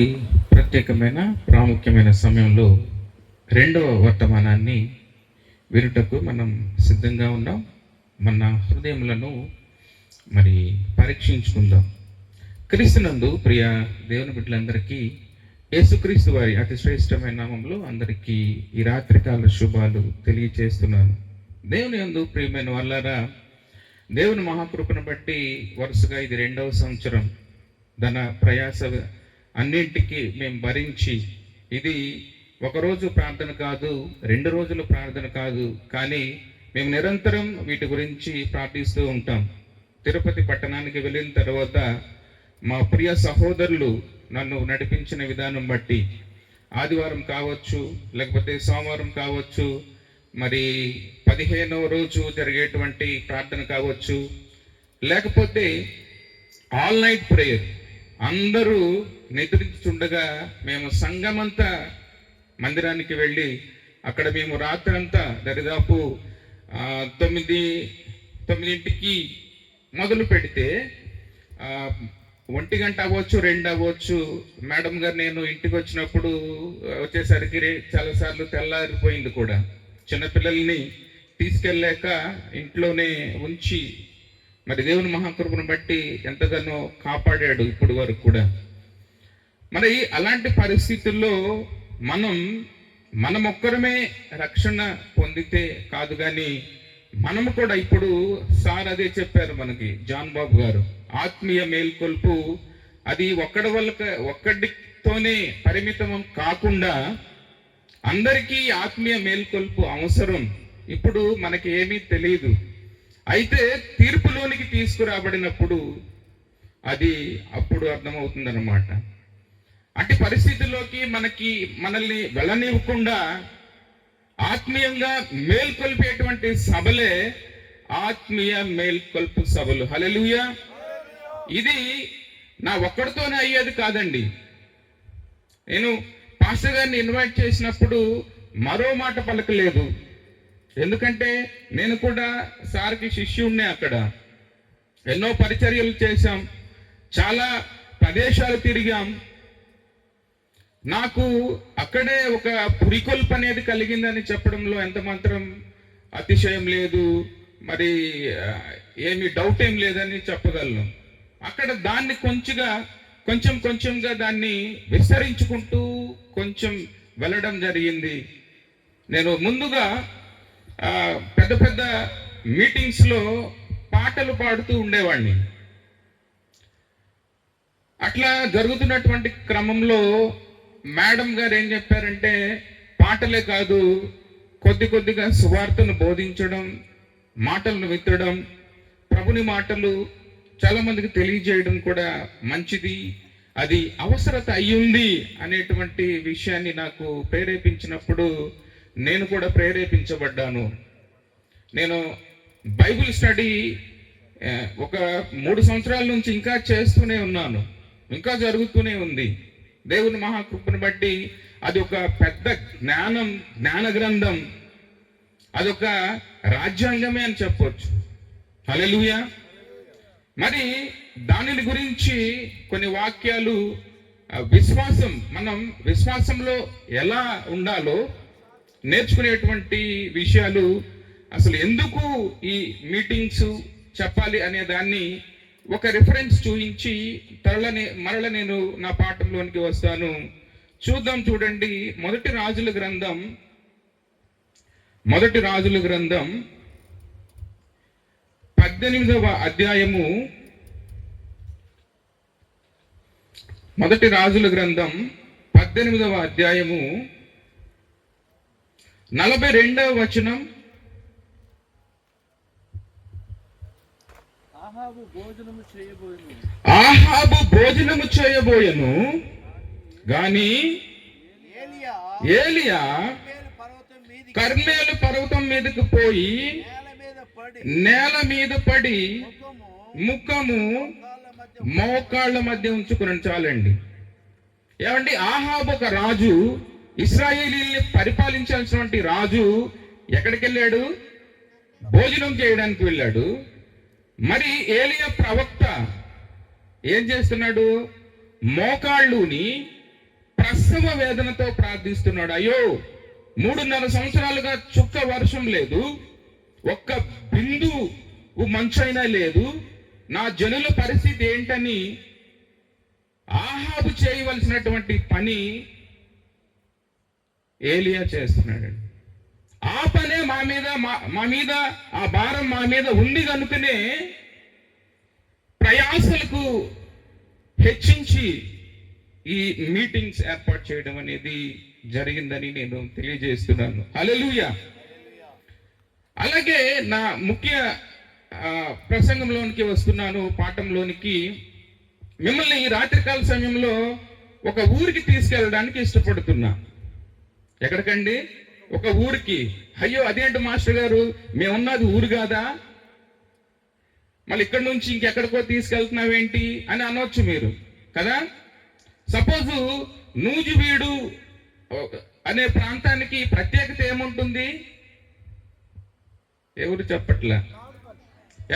ఈ ప్రత్యేకమైన ప్రాముఖ్యమైన సమయంలో రెండవ వర్తమానాన్ని వినుటకు మనం సిద్ధంగా ఉన్నాం. మన హృదయములను మరి పరీక్షించుకుందాం. క్రీస్తునందు ప్రియ దేవుని బిడ్డలందరికీ యేసుక్రీస్తు వారి అతి శ్రేష్టమైన నామంలో అందరికీ ఈ రాత్రికాల శుభాలు తెలియచేస్తున్నాను. దేవుని యందు ప్రియమైన వాళ్ళారా, దేవుని మహాకృపను బట్టి వరుసగా ఇది 2వ సంవత్సరం ధన ప్రయాస అన్నింటికి మేము భరించి, ఇది ఒకరోజు ప్రార్థన కాదు, 2 రోజుల ప్రార్థన కాదు, కానీ మేము నిరంతరం వీటి గురించి ప్రార్థిస్తూ ఉంటాం. తిరుపతి పట్టణానికి వెళ్ళిన తర్వాత మా ప్రియ సహోదరులు నన్ను నడిపించిన విధానం బట్టి ఆదివారం కావచ్చు, లేకపోతే సోమవారం కావచ్చు, మరి 15వ రోజు జరిగేటువంటి ప్రార్థన కావచ్చు, లేకపోతే ఆల్ నైట్ ప్రేయర్, అందరూ నిద్రించుండగా మేము సంఘమంతా మందిరానికి వెళ్ళి అక్కడ మేము రాత్రంతా దరిదాపు 9ంటికి మొదలు పెడితే 1 గంట అవ్వచ్చు, 2 అవ్వచ్చు. మేడం గారు నేను ఇంటికి వచ్చినప్పుడు వచ్చేసరికి చాలాసార్లు తెల్లారిపోయింది కూడా. చిన్నపిల్లల్ని తీసుకెళ్ళలేక ఇంట్లోనే ఉంచి మరి దేవుని మహాకృపను బట్టి ఎంతగానో కాపాడాడు ఇప్పటి వరకు కూడా. మరి అలాంటి పరిస్థితుల్లో మనం ఒక్కరమే రక్షణ పొందితే కాదు, కానీ మనము కూడా ఇప్పుడు సార్ అదే చెప్పారు మనకి, జాన్ బాబు గారు, ఆత్మీయ మేల్కొల్పు అది ఒక్కడితోనే పరిమితం కాకుండా అందరికీ ఆత్మీయ మేల్కొల్పు అవసరం. ఇప్పుడు మనకి ఏమీ తెలియదు, అయితే తీర్పులోనికి తీసుకురాబడినప్పుడు అది అప్పుడు అర్థమవుతుందన్నమాట. అట్టి పరిస్థితుల్లోకి మనల్ని వెళ్ళనివ్వకుండా ఆత్మీయంగా మేల్కొల్పేటువంటి సభలే ఆత్మీయ మేల్కొల్పు సభలు. హల్లెలూయా. ఇది నా ఒక్కడితోనే అయ్యేది కాదండి. నేను పాస్టర్ గారిని ఇన్వైట్ చేసినప్పుడు మరో మాట పలకలేదు, ఎందుకంటే నేను కూడా సార్కి శిష్యుణ్ణే. అక్కడ ఎన్నో పరిచర్యలు చేశాం, చాలా ప్రదేశాలు తిరిగాం. నాకు అక్కడే ఒక పురికొల్పు అనేది కలిగిందని చెప్పడంలో ఎంత మాత్రం అతిశయం లేదు, మరి ఏమి డౌట్ ఏం లేదని చెప్పగలను. అక్కడ దాన్ని కొంచెంగా దాన్ని విస్తరించుకుంటూ కొంచెం వెళ్ళడం జరిగింది. నేను ముందుగా పెద్ద పెద్ద మీటింగ్స్లో పాటలు పాడుతూ ఉండేవాడిని. అట్లా జరుగుతున్నటువంటి క్రమంలో మేడం గారు ఏం చెప్పారంటే, పాటలే కాదు, కొద్దిగా సువార్తను బోధించడం, మాటలను విత్తడం, ప్రభుని మాటలు చాలా మందికి తెలియజేయడం కూడా మంచిది, అది అవసరత అయ్యింది అనేటువంటి విషయాన్ని నాకు ప్రేరేపించినప్పుడు నేను కూడా ప్రేరేపించబడ్డాను. నేను బైబిల్ స్టడీ ఒక 3 సంవత్సరాల నుంచి ఇంకా చేస్తూనే ఉన్నాను, ఇంకా జరుగుతూనే ఉంది. దేవుని మహాకృపను బట్టి అది ఒక పెద్ద జ్ఞాన గ్రంథం, అదొక రాజ్యాంగమే అని చెప్పొచ్చు. హల్లెలూయా. మరి దానిని గురించి కొన్ని వాక్యాలు, మనం విశ్వాసంలో ఎలా ఉండాలో నేర్చుకునేటువంటి విషయాలు, అసలు ఎందుకు ఈ మీటింగ్స్ చెప్పాలి అనే దాన్ని ఒక రిఫరెన్స్ చూపించి మరల నేను నా పాఠంలోనికి వస్తాను. చూడండి. మొదటి రాజుల గ్రంథం 18వ అధ్యాయము. మొదటి రాజుల గ్రంథం 18వ అధ్యాయము 42వ వచనం. ఆహాబు భోజనము చేయబోయెను గాని ఏలియా కర్మేలు పర్వతం మీదకు పోయి నేల మీద పడి ముఖము మోకాళ్ళ మధ్య ఉంచుకుని. చాలండి. ఏమండి, ఆహాబు ఒక రాజు, ఇశ్రాయేలీల్ని పరిపాలించాల్సినటువంటి రాజు ఎక్కడికి వెళ్ళాడు? భోజనం చేయడానికి వెళ్ళాడు. మరి ఏలియా ప్రవక్త ఏం చేస్తున్నాడు? మోకాళ్ళుని ప్రసవ వేదనతో ప్రార్థిస్తున్నాడు. అయ్యో, 3.5 సంవత్సరాలుగా చుక్క వర్షం లేదు, ఒక్క బిందు మంచైనా లేదు, నా జనుల పరిస్థితి ఏంటని ఆహాబు చేయవలసినటువంటి పని ఏలియా చేస్తున్నాడండి. ఆ పనే మా మీద ఆ భారం మా మీద ఉంది కనుకనే ప్రయాసలకు హెచ్చించి ఈ మీటింగ్స్ ఏర్పాటు చేయడం అనేది జరిగిందని నేను తెలియజేస్తున్నాను. హల్లెలూయా. అలాగే నా ముఖ్య ప్రసంగంలోనికి వస్తున్నాను, పాఠంలోనికి. మిమ్మల్ని ఈ రాత్రికాల సమయంలో ఒక ఊరికి తీసుకెళ్ళడానికి ఇష్టపడుతున్నా. ఎక్కడికండి? ఒక ఊరికి. అయ్యో, అదేంటి మాస్టర్ గారు, మేమున్నది ఊరు కాదా, మళ్ళీ ఇక్కడి నుంచి ఇంకెక్కడికో తీసుకెళ్తున్నావేంటి అని అనొచ్చు మీరు కదా. సపోజు నూజివీడు అనే ప్రాంతానికి ప్రత్యేకత ఏముంటుంది? ఎవరు చెప్పట్లా?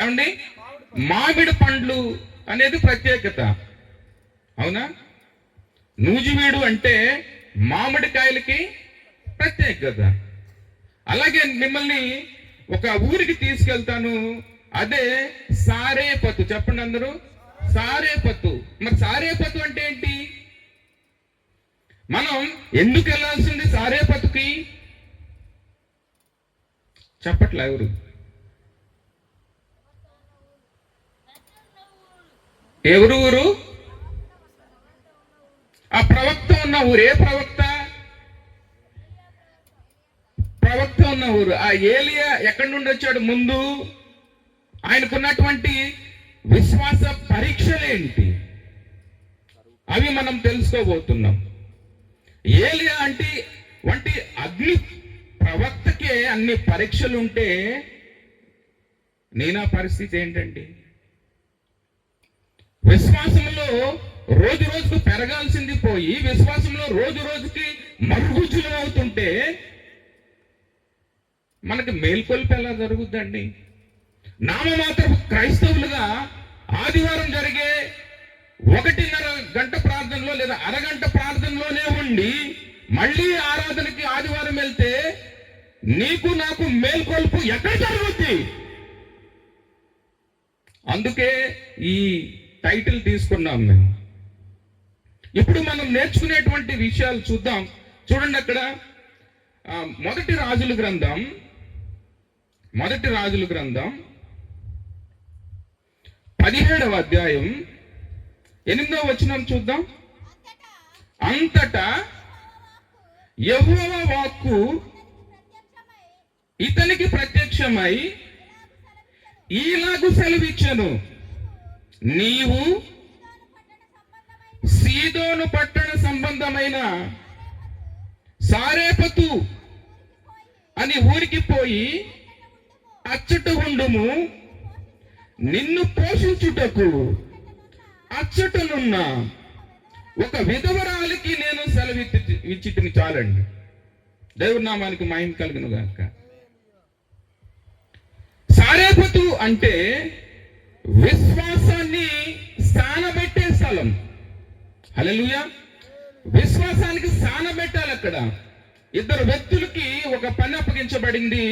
ఏమండి? మామిడి పండ్లు అనేది ప్రత్యేకత, అవునా? నూజివీడు అంటే మామిడికాయలకి ప్రత్యేకత. అలాగే మిమ్మల్ని ఒక ఊరికి తీసుకెళ్తాను, అదే సారేపతు. చెప్పండి అందరూ, సారేపతు. మరి సారేపతు అంటే ఏంటి? మనం ఎందుకు వెళ్ళాల్సింది సారేపతుకి? చెప్పట్లా ఎవరు? ఎవరు ఊరు? ఆ ప్రవక్త ఉన్న ఊరు. ఏ ప్రవక్త? ప్రవక్త ఉన్న ఊరు. ఆ ఏలియా ఎక్కడి నుండి వచ్చాడు? ముందు ఆయనకున్నటువంటి విశ్వాస పరీక్షలేంటి అవి మనం తెలుసుకోబోతున్నాం. ఏలియా వంటి అగ్ని ప్రవక్తకే అన్ని పరీక్షలు ఉంటే నేనా పరిస్థితి ఏంటండి? విశ్వాసంలో రోజు రోజుకు పెరగాల్సింది పోయి విశ్వాసంలో రోజు రోజుకి మరుగుజ్జులు అవుతుంటే మనకి మేల్కొల్పు ఎలా జరుగుద్దండి? నామమాత్రం క్రైస్తవులుగా ఆదివారం జరిగే 1.5 గంట ప్రార్థనలో లేదా అరగంట ప్రార్థనలోనే ఉండి మళ్ళీ ఆరాధనకి ఆదివారం వెళ్తే నీకు నాకు మేల్కొల్పు ఎక్కడ జరుగుద్ది? అందుకే ఈ టైటిల్ తీసుకున్నాం మేము. ఇప్పుడు మనం నేర్చుకునేటువంటి విషయాలు చూద్దాం. చూడండి, అక్కడ మొదటి రాజుల గ్రంథం 17వ అధ్యాయం 8వ వచనం చూద్దాం. అంతటా యెహోవా వాక్కు ఇతనికి ప్రత్యక్షమై ఈలాగు సెలవిచ్చెను, నీవు సీదోను పట్టణ సంబంధమైన సారేపతు అని ఊరికి పోయి అచ్చట ఉండుము, నిన్ను పోషించుటకు అచ్చటనున్న ఒక విధవరాలికి నేను సెలవిచ్చితిని. చాలండి. దేవుని నామానికి మహిమ కలుగును గాక. సారేపతు అంటే విశ్వాసాన్ని సానబెట్టే స్థలం. హల్లెలూయా. విశ్వాసానికి సానబెట్టాలి. అక్కడ 2 వ్యక్తులకి ఒక పని అప్పగించబడింది.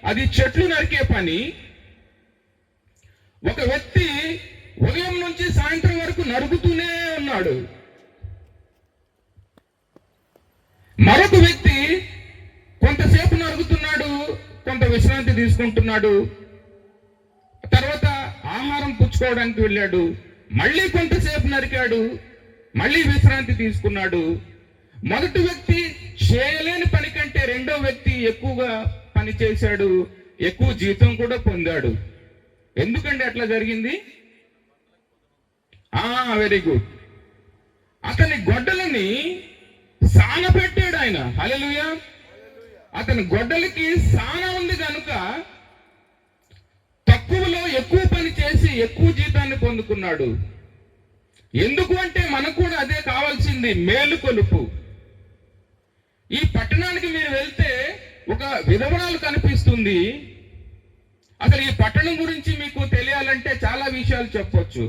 అది చెట్లు నరికే పని. ఒక వ్యక్తి ఉదయం నుంచి సాయంత్రం వరకు నరుకుతూనే ఉన్నాడు. మరొక వ్యక్తి కొంతసేపు నరుగుతున్నాడు, కొంత విశ్రాంతి తీసుకుంటున్నాడు, తర్వాత ఆహారం పుచ్చుకోవడానికి వెళ్ళాడు, మళ్ళీ కొంతసేపు నరికాడు, మళ్ళీ విశ్రాంతి తీసుకున్నాడు. మొదటి వ్యక్తి చేయలేని పని కంటే రెండో వ్యక్తి ఎక్కువగా పని చేశాడు, ఎక్కువ జీతం కూడా పొందాడు. ఎందుకంటే అట్లా జరిగింది? Very good. అతని గొడ్డలని సానపెట్టాడు ఆయన. హల్లెలూయా. అతని గొడ్డలికి సాన ఉంది కనుక తక్కువలో ఎక్కువ పని చేసి ఎక్కువ జీతాన్ని పొందుకున్నాడు. ఎందుకు అంటే మనకు కూడా అదే కావాల్సింది, మేలుకొలుపు. ఈ పట్టణానికి మీరు వెళ్తే ఒక విధవరాలు కనిపిస్తుంది. అసలు ఈ పట్టణం గురించి మీకు తెలియాలంటే చాలా విషయాలు చెప్పొచ్చు.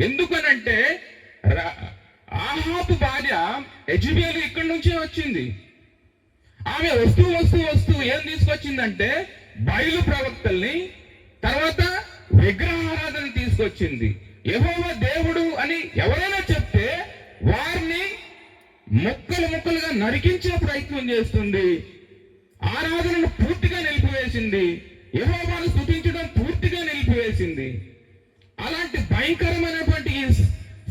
ఎందుకనంటే ఆహాబు భార్య యెజబెలు ఇక్కడి నుంచే వచ్చింది. ఆమె వస్తూ వస్తూ వస్తూ ఏం తీసుకొచ్చిందంటే బయలు ప్రవక్తల్ని, తర్వాత విగ్రహారాధన తీసుకొచ్చింది. యెహోవా దేవుడు అని ఎవరైనా చెప్తే వారిని ముక్కలు ముక్కలుగా నరికించే ప్రయత్నం చేస్తుంది. ఆరాధనను పూర్తిగా నిలిపివేసింది. యెహోవాను స్తుతించడం పూర్తిగా నిలిపివేసింది. అలాంటి భయంకరమైనటువంటి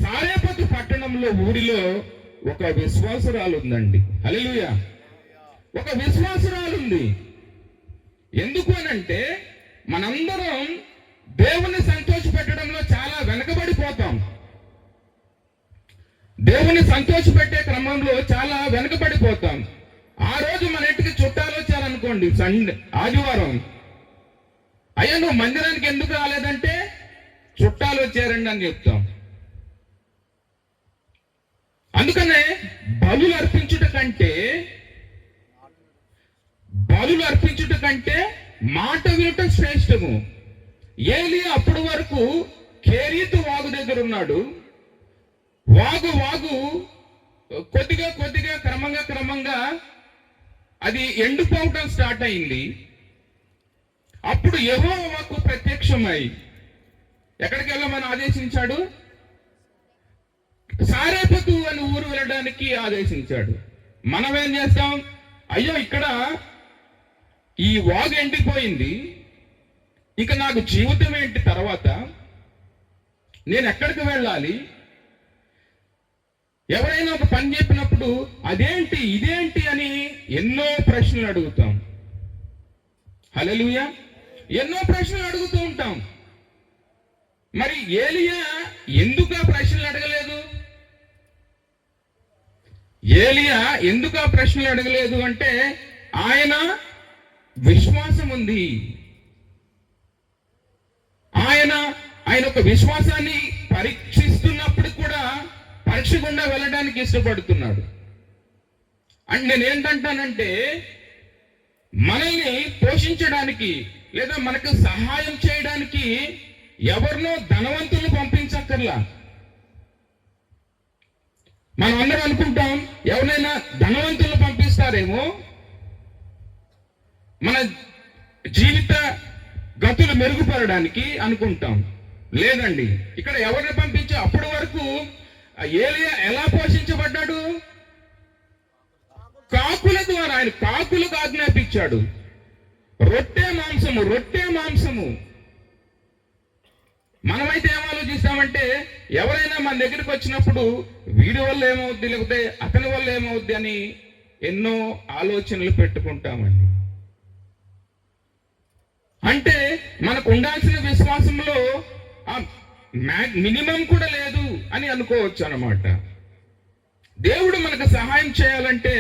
సారేపతు పట్టణంలో ఊరిలో ఒక విశ్వాసురాలు ఉందండి. హల్లెలూయా. ఒక విశ్వాసురాలు ఉంది. ఎందుకు అనంటే మనందరం దేవుని సంతోష పెట్టడంలో చాలా వెనకబడిపోతాం. దేవుని సంతోష పెట్టే క్రమంలో చాలా వెనకబడిపోతాం. ఆ రోజు మన ఇంటికి చుట్టాలు వచ్చారనుకోండి, సండే ఆదివారం, అయ్యా నువ్వు మందిరానికి ఎందుకు రాలేదంటే చుట్టాలు వచ్చారండి అని చెప్తాం. అందుకనే బలులు అర్పించుట కంటే మాట వినుట శ్రేష్టము. ఏలియా అప్పటి వరకు కేరీతు వాగు దగ్గర ఉన్నాడు. వాగు కొద్దిగా క్రమంగా అది ఎండిపోవటం స్టార్ట్ అయింది. అప్పుడు యెహోవాకు ప్రత్యక్షమై ఎక్కడికి వెళ్ళమని ఆదేశించాడు? సారేపతు అని ఊరు వెళ్ళడానికి ఆదేశించాడు. మనం ఏం చేస్తాం? అయ్యో ఇక్కడ ఈ వాగు ఎండిపోయింది, ఇక నాకు జీవితం ఏంటి, తర్వాత నేను ఎక్కడికి వెళ్ళాలి? ఎవరైనా ఒక పని చెప్పినప్పుడు అదేంటి ఇదేంటి అని ఎన్నో ప్రశ్నలు అడుగుతాం. హల్లెలూయా. ఎన్నో ప్రశ్నలు అడుగుతూ ఉంటాం. మరి ఏలియా ఎందుకు ఆ ప్రశ్నలు అడగలేదు? ఏలియా ఎందుకు ఆ ప్రశ్నలు అడగలేదు అంటే ఆయన విశ్వాసం ఉంది. ఆయన ఒక విశ్వాసాన్ని పరీక్షిస్తున్నప్పుడు కూడా పరీక్ష గుండా వెళ్ళడానికి ఇష్టపడుతున్నాడు. అండ్ నేనేంటంటానంటే మనల్ని పోషించడానికి లేదా మనకు సహాయం చేయడానికి ఎవరినో ధనవంతులు పంపించక్కర్లా. మనం అందరం అనుకుంటాం ఎవరైనా ధనవంతులు పంపిస్తారేమో మన జీవిత గతులు మెరుగుపడడానికి అనుకుంటాం. లేదండి, ఇక్కడ ఎవరిని పంపించా? అప్పటి వరకు ఏలియా ఎలా పోషించబడ్డాడు? కాకుల ద్వారా. ఆయన కాకులకు ఆజ్ఞాపించాడు, రొట్టె మాంసము. మనమైతే ఏం ఆలోచిస్తామంటే ఎవరైనా మన దగ్గరికి వచ్చినప్పుడు వీడి వల్ల ఏమవుద్ది, లేకపోతే అతని వల్ల ఏమవుద్ది అని ఎన్నో ఆలోచనలు పెట్టుకుంటామండి. అంటే మనకు ఉండాల్సిన విశ్వాసంలో మినిమం కూడా లేదు అని అనుకోవచ్చు అన్నమాట. దేవుడు మనకు సహాయం చేయాలంటే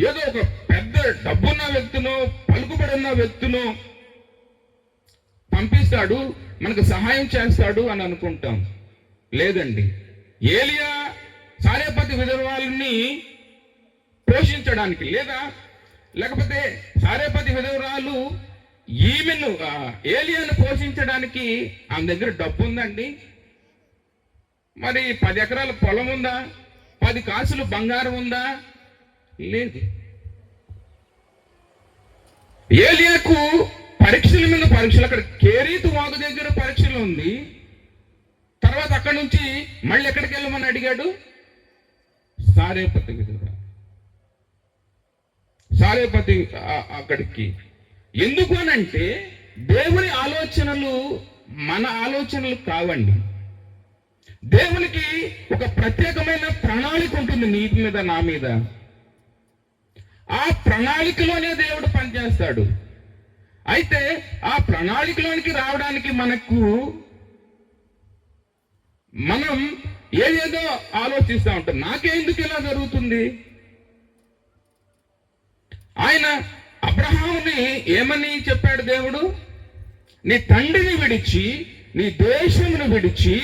ఏదో ఒక పెద్ద డబ్బున్న వ్యక్తినో పలుకుబడి ఉన్న వ్యక్తినో పంపిస్తాడు, మనకు సహాయం చేస్తాడు అని అనుకుంటాం. లేదండి, ఏలియా సారేపతు విధవరాలని పోషించడానికి లేకపోతే సారేపతు విధవరాలు ఈమెను ఏలియాను పోషించడానికి ఆమె దగ్గర డబ్బు ఉందండి. మరి 10 ఎకరాల పొలం ఉందా? 10 కాసులు బంగారం ఉందా? లేదు. ఏలియాకు పరీక్షల మీద పరీక్షలు. అక్కడ కేరీతు వాగు దగ్గర పరీక్షలు ఉంది. తర్వాత అక్కడ నుంచి మళ్ళీ ఎక్కడికి వెళ్ళమని అడిగాడు? సారేపతు అక్కడికి. ఎందుకు అనంటే దేవుని ఆలోచనలు మన ఆలోచనలు కావండి. దేవునికి ఒక ప్రత్యేకమైన ప్రణాళిక ఉంటుంది నీ మీద, నా మీద. ఆ ప్రణాళికలోనే దేవుడు పనిచేస్తాడు. అయితే ఆ ప్రణాళికలోనికి రావడానికి మనం ఏదేదో ఆలోచిస్తూ ఉంటాం. నాకెందుకు ఇలా జరుగుతుంది? ఆయన అబ్రహాముని ఏమని చెప్పాడు దేవుడు? నీ తండ్రిని విడిచి, నీ దేశమును విడిచి,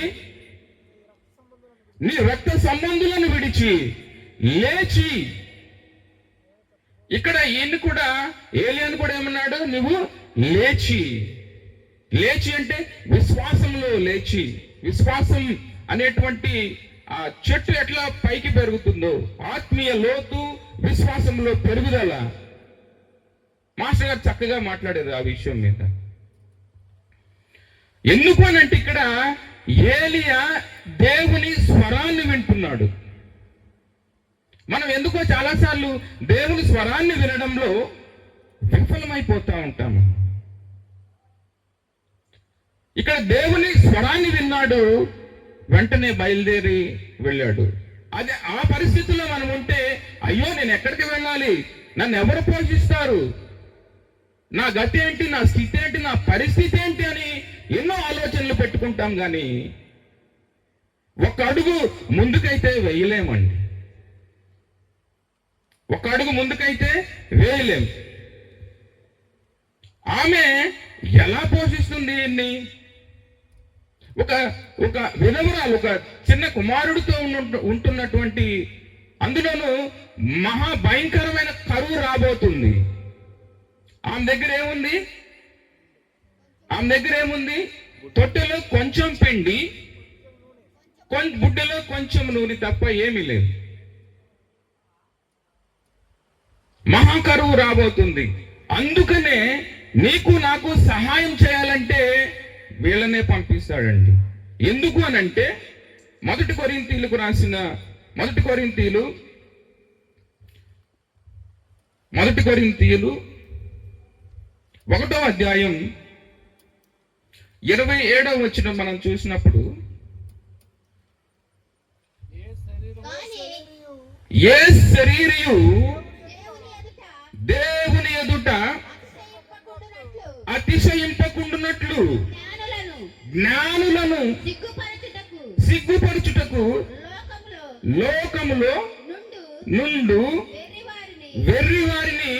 నీ రక్త సంబంధులను విడిచి లేచి. ఇక్కడ ఈయన్ని కూడా, ఏలియాను కూడా ఏమన్నాడు? నువ్వు లేచి అంటే విశ్వాసంలో లేచి. విశ్వాసం అనేటువంటి ఆ చెట్టు ఎట్లా పైకి పెరుగుతుందో, ఆత్మీయ లోతు, విశ్వాసంలో పెరుగుదల, మాస్టర్ గారు చక్కగా మాట్లాడారు ఆ విషయం మీద. ఎందుకు అనంటే ఇక్కడ ఏలియా దేవుని స్వరాన్ని వింటున్నాడు. మనం ఎందుకో చాలాసార్లు దేవుని స్వరాన్ని వినడంలో విఫలమైపోతా ఉంటాము. ఇక్కడ దేవుని స్వరాన్ని విన్నాడు, వెంటనే బయలుదేరి వెళ్ళాడు. అదే ఆ పరిస్థితుల్లో మనం ఉంటే, అయ్యో నేను ఎక్కడికి వెళ్ళాలి, నన్ను ఎవరు పోషిస్తారు, నా గతి ఏంటి, నా స్థితి ఏంటి, నా పరిస్థితి ఏంటి అని ఎన్నో ఆలోచనలు పెట్టుకుంటాం. కానీ ఒక అడుగు ముందుకైతే వేయలేమండి. ఒక అడుగు ముందుకైతే వేయలేం. ఆమె ఎలా పోషిస్తుంది ఈయన్ని? ఒక విధవరాలు, ఒక చిన్న కుమారుడితో ఉంటున్నటువంటి, అందులోనూ మహా భయంకరమైన కరువు రాబోతుంది. ఆమె దగ్గర ఏముంది? తొట్టెలో కొంచెం పిండి, బుడ్డలో కొంచెం నూనె తప్ప ఏమీ లేదు. మహాకరువు రాబోతుంది. అందుకనే నీకు నాకు సహాయం చేయాలంటే వీళ్ళనే పంపిస్తాడండి. ఎందుకు అనంటే మొదటి కొరింథీయులకు రాసిన మొదటి కొరింథీయులు 1వ అధ్యాయం 27వ వచనం మనం చూసినప్పుడు, ఏ శరీరియు దేవుని ఎదుట అతిశయింపకుండునట్లు జ్ఞానులను సిగ్గుపరచుటకు లోకములో నుండు వెర్రి వారిని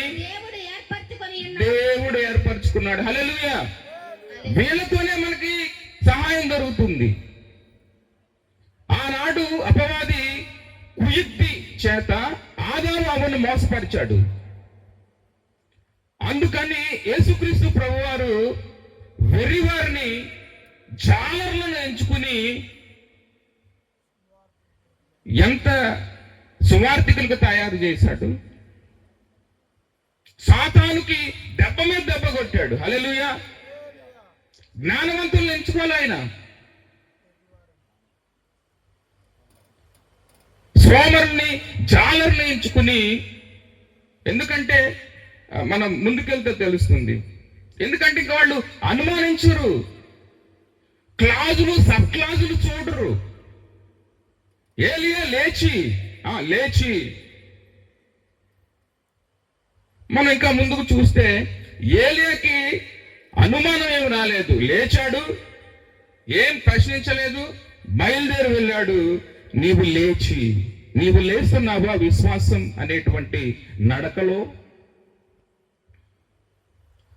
దేవుడు ఏర్పరచుకున్నాడు. హల్లెలూయా. వీళ్ళతోనే మనకి సహాయం జరుగుతుంది. ఆనాడు అపవాది కుయుక్తి చేత ఆదాము అవ్వను మోసపరిచాడు. అందుకని యేసుక్రీస్తు ప్రభువారు వెర్రివారిని, జాలర్లను ఎంచుకుని ఎంత సువార్థికులకు తయారు చేశాడు. సాతానుకి దెబ్బ మీద దెబ్బ కొట్టాడు. హల్లెలూయా. జ్ఞానవంతులను ఎంచుకోవాలి ఆయన. సోమరుల్ని, జాలర్ని ఎంచుకుని, ఎందుకంటే మనం ముందుకెళ్తే తెలుస్తుంది. ఎందుకంటే ఇంక వాళ్ళు అనుమానించరు, క్లాజులు సబ్ క్లాజులు చూడరు. ఏలియా లేచి మనం ఇంకా ముందుకు చూస్తే ఏలియాకి అనుమానం ఏమి రాలేదు. లేచాడు, ఏం ప్రశ్నించలేదు, బయలుదేరి వెళ్ళాడు. నీవు లేస్తున్నావా విశ్వాసం అనేటువంటి నడకలో?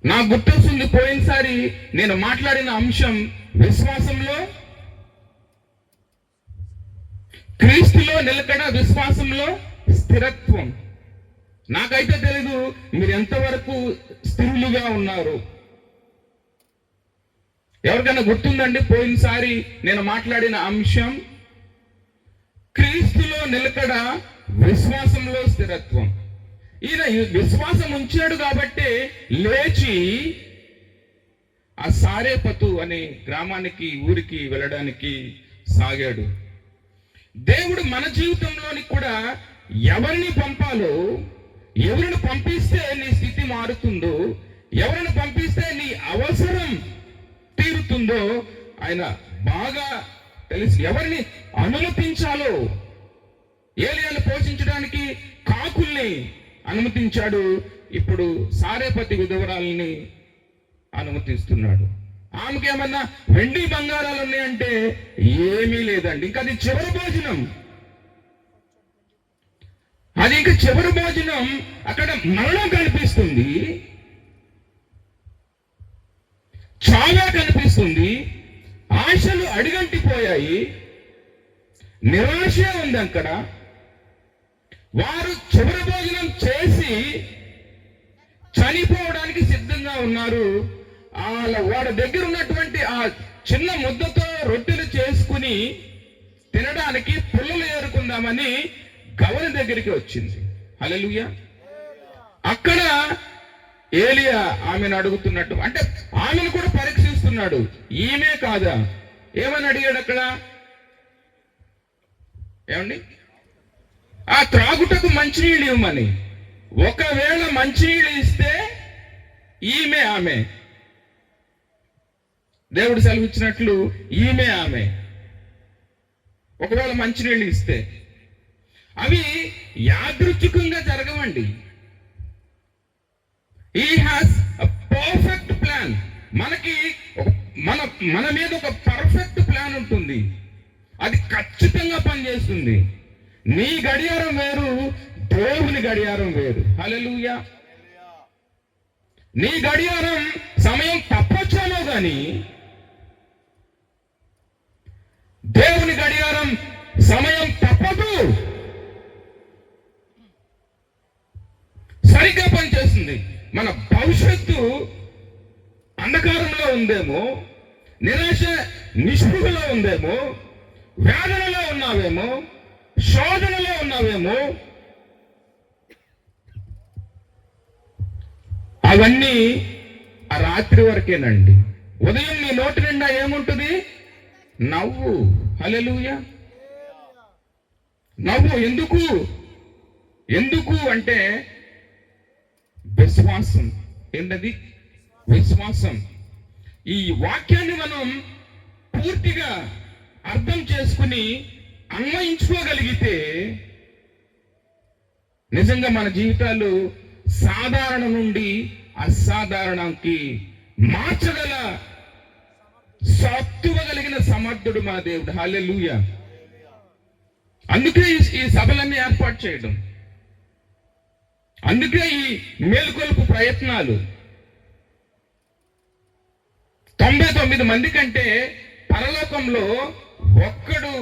నాకు గుర్తొస్తుంది, పోయినసారి నేను మాట్లాడిన అంశం విశ్వాసంలో, క్రీస్తులో నిలకడ, విశ్వాసంలో స్థిరత్వం. నాకైతే తెలీదు మీరు ఎంతవరకు స్థిరులుగా ఉన్నారు. ఎవరికైనా గుర్తుందండి పోయినసారి నేను మాట్లాడిన అంశం? క్రీస్తులో నిలకడ, విశ్వాసంలో స్థిరత్వం. ఈయన విశ్వాసం ఉంచాడు కాబట్టి లేచి ఆ సారేపతు అనే గ్రామానికి, ఊరికి వెళ్ళడానికి సాగాడు. దేవుడు మన జీవితంలోని కూడా ఎవరిని పంపాలో, ఎవరిని పంపిస్తే నీ స్థితి మారుతుందో, ఎవరిని పంపిస్తే నీ అవసరం తీరుతుందో ఆయన బాగా తెలుసు. ఎవరిని అనుమతించాలో, ఏలియాను పోషించడానికి కాకుల్ని అనుమతించాడు. ఇప్పుడు సారేపతి విధవరాలని అనుమతిస్తున్నాడు. ఆమెకి ఏమన్నా వెండి బంగారాలు ఉన్నాయంటే ఏమీ లేదండి. ఇంకా అది చివరి భోజనం. అక్కడ మరణం కనిపిస్తుంది, చాలా కనిపిస్తుంది. ఆశలు అడిగంటిపోయాయి, నిరాశ ఉంది అక్కడ. వారు చివరి భోజనం చేసి చనిపోవడానికి సిద్ధంగా ఉన్నారు. వాడి దగ్గర ఉన్నటువంటి ఆ చిన్న ముద్దతో రొట్టెలు చేసుకుని తినడానికి పుల్లలు ఏరుకుందామని గవని దగ్గరికి వచ్చింది. హల్లెలూయా. అక్కడ ఏలియా ఆమెను అడుగుతున్నట్టు, అంటే ఆమెను కూడా పరీక్షిస్తున్నాడు. ఈమె కాదా? ఏమని అడిగాడు అక్కడ? ఏమండి? ఆ త్రాగుటకు మంచినీళ్ళు ఇవ్వమని. ఒకవేళ మంచినీళ్ళు ఇస్తే ఈమె ఆమె, దేవుడు సెలవిచ్చినట్లు ఈమె ఆమె. ఒకవేళ మంచినీళ్ళు ఇస్తే అవి యాదృచ్ఛికంగా జరగవండి. He has a perfect plan. మనకి మన మీద ఒక పర్ఫెక్ట్ ప్లాన్ ఉంటుంది, అది ఖచ్చితంగా పనిచేస్తుంది. నీ గడియారం వేరు, దేవుని గడియారం వేరు. హల్లెలూయా. నీ గడియారం సమయం తప్పొచ్చానో గాని దేవుని గడియారం సమయం తప్పదు, సరిగ్గా పనిచేస్తుంది. మన భవిష్యత్తు అంధకారంలో ఉందేమో, నిరాశ నిస్పృహలో ఉందేమో, వేదనలో ఉన్నావేమో, శోధనలో ఉన్నావేమో, అవన్నీ ఆ రాత్రి వరకేనండి. ఉదయం నీ నోటి నిండా ఏముంటుంది? నవ్వు. హల్లెలూయా. నవ్వు. ఎందుకు అంటే విశ్వాసం. ఏంటది? విశ్వాసం. ఈ వాక్యాన్ని మనం పూర్తిగా అర్థం చేసుకుని అన్వయించుకోగలిగితే నిజంగా మన జీవితాలు సాధారణ నుండి అసాధారణంకి మార్చగల సత్తువగలిగిన సమర్థుడు మా దేవుడు. హల్లెలూయా. అందుకే ఈ సభలన్నీ ఏర్పాటు చేయడం, అందుకే ఈ మేలుకొలుపు ప్రయత్నాలు. 99 మంది కంటే పరలోకంలో ఒక్కడు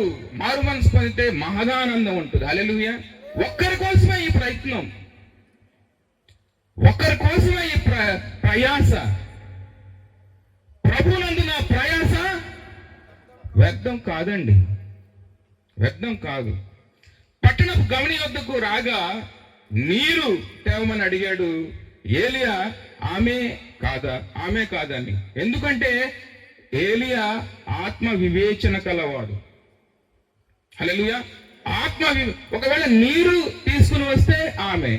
మారు మనసు పొందితే మహదానందం ఉంటుంది. హల్లెలూయా. ఒక్కరి కోసమే ఈ ప్రయత్నం, ఒక్కరి కోసమే ఈ ప్రయాస. ప్రభునందు నా ప్రయాస వ్యర్థం కాదండి, వ్యర్థం కాదు. పట్టణపు గవని వద్దకు రాగా నీరు తేవమని అడిగాడు ఏలియా. ఆమె కాదని. ఎందుకంటే ఏలియా ఆత్మ వివేచన కలవాడు. హల్లెలూయా. ఒకవేళ నీరు తీసుకుని వస్తే ఆమె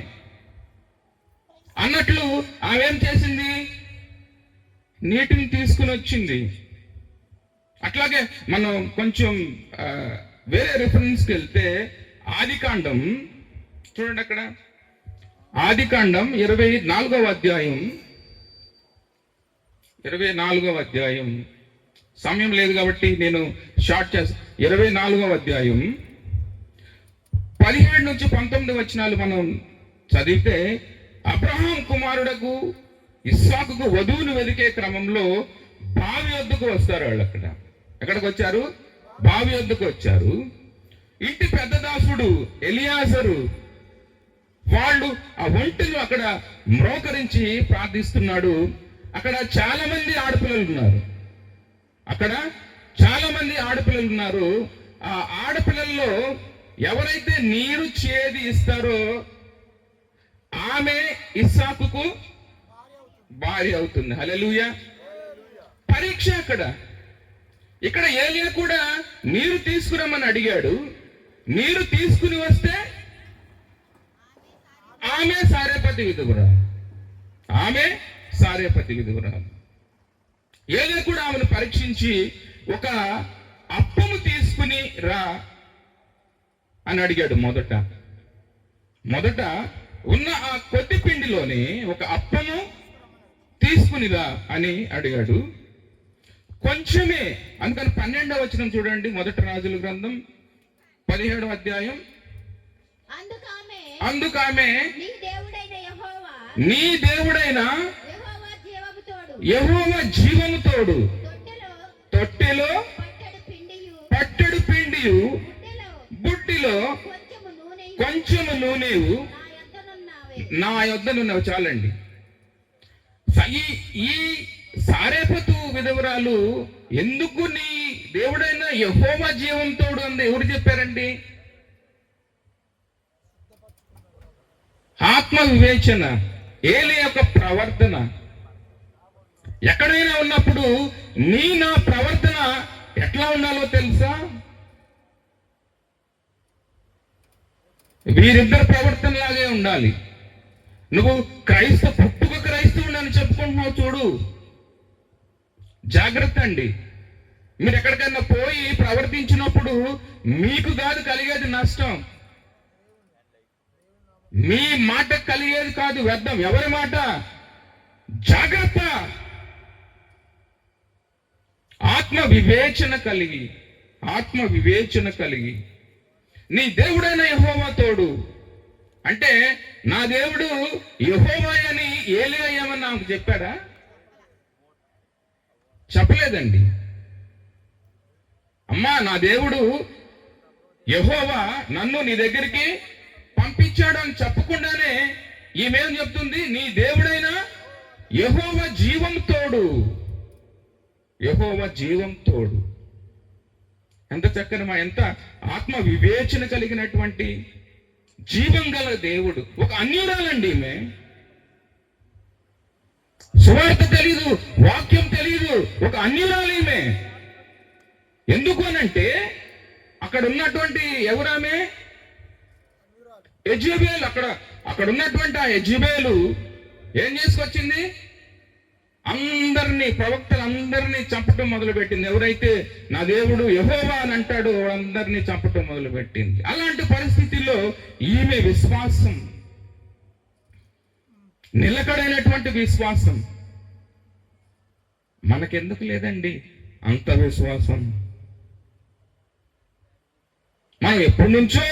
అన్నట్లు ఆమె ఏం చేసింది? నీటిని తీసుకుని వచ్చింది. అట్లాగే మనం కొంచెం వేరే రిఫరెన్స్కి వెళ్తే ఆదికాండం చూడండి. అక్కడ ఆదికాండం 24వ అధ్యాయం, 24వ అధ్యాయం. సమయం లేదు కాబట్టి నేను షార్ట్ చేస్తాను. 24వ అధ్యాయం 17 నుంచి 19 వచనాలు మనం చదివితే, అబ్రహాం కుమారుడకు ఇస్సాకుకు వధువును వెదికే క్రమంలో బావి వద్దకు వస్తారు. వాళ్ళు ఎక్కడికి వచ్చారు? బావి వద్దకు వచ్చారు. ఇంటి పెద్ద దాసుడు ఎలియాజరు వాళ్ళు ఆ ఒంటిలో అక్కడ మ్రోకరించి ప్రార్థిస్తున్నాడు. అక్కడ చాలా మంది ఆడపిల్లలు ఉన్నారు. ఆ ఆడపిల్లల్లో ఎవరైతే నీరు చేది ఇస్తారో ఆమె ఇస్సాకుకు భార్య అవుతుంది. హల్లెలూయా. పరీక్ష అక్కడ. ఇక్కడ ఏలియా కూడా నీరు తీసుకురమ్మని అడిగాడు. నీరు తీసుకుని వస్తే ఆమె సారేపతి విధువురాలు. ఏలియా కూడా ఆమెను పరీక్షించి ఒక అప్పము తీసుకుని రా అని అడిగాడు. మొదట ఉన్న ఆ కొద్ది పిండిలోని ఒక అప్పము తీసుకునిరా అని అడిగాడు. కొంచెమే. అందుకని 12వ వచనం చూడండి. మొదటి రాజుల గ్రంథం 17వ అధ్యాయం. అందుకామె నీ దేవుడైన యెహోవా జీవము తోడు తొట్టెలో పట్టెడు పిండియు బుడ్డిలో కొంచెము నూనెయు నా యొద్దనున్నవి. చాలండి. ఈ సారేపతు విధవరాలు ఎందుకు నీ దేవుడైన యెహోవా జీవం తోడు అంది. ఎవరు చెప్పారండి? ఆత్మ వివేచన, ఏలి యొక్క ప్రవర్తన. ఎక్కడైనా ఉన్నప్పుడు నా ప్రవర్తన ఎట్లా ఉండాలో తెలుసా? వీరిద్దరు ప్రవర్తన లాగే ఉండాలి. నువ్వు పుట్టుక క్రైస్తవుడు అని చెప్పుకుంటున్నావు చూడు, జాగ్రత్త అండి. మీరు ఎక్కడికైనా పోయి ప్రవర్తించినప్పుడు మీకు కాదు కలిగేది నష్టం, మీ మాట కలిగేది కాదు వ్యర్థం. ఎవరి మాట? జాగ్రత్త. ఆత్మ వివేచన కలిగి నీ దేవుడైన యెహోవా తోడు అంటే, నా దేవుడు యెహోవా అని ఏలియా ఏమన్నా నాకు చెప్పాడా? చెప్పలేదండి. అమ్మా, నా దేవుడు యెహోవా నన్ను నీ దగ్గరికి పంపించాడు అని చెప్పకుండానే ఈమెం చెప్తుంది? నీ దేవుడైన యెహోవా జీవం తోడు. యెహోవా జీవం తోడు. ఎంత చక్కని ఎంత ఆత్మ వివేచన కలిగినటువంటి జీవం గల దేవుడు. ఒక అన్యురాలండి ఈమె. సువార్త తెలీదు, వాక్యం తెలీదు, ఒక అన్యురాలు ఈమె. ఎందుకు అనంటే అక్కడ ఉన్నటువంటి ఎవరామె? యెజబెల్. అక్కడ ఉన్నటువంటి ఆ యెజబెలు ఏం చేసుకొచ్చింది? ప్రవక్తలందరినీ చంపటం మొదలుపెట్టింది. ఎవరైతే నా దేవుడు యెహోవా అని అంటాడో అందరినీ చంపటం మొదలుపెట్టింది. అలాంటి పరిస్థితుల్లో ఈమె విశ్వాసం, నిలకడైనటువంటి విశ్వాసం మనకెందుకు లేదండి అంత విశ్వాసం? మనం ఎప్పటి నుంచో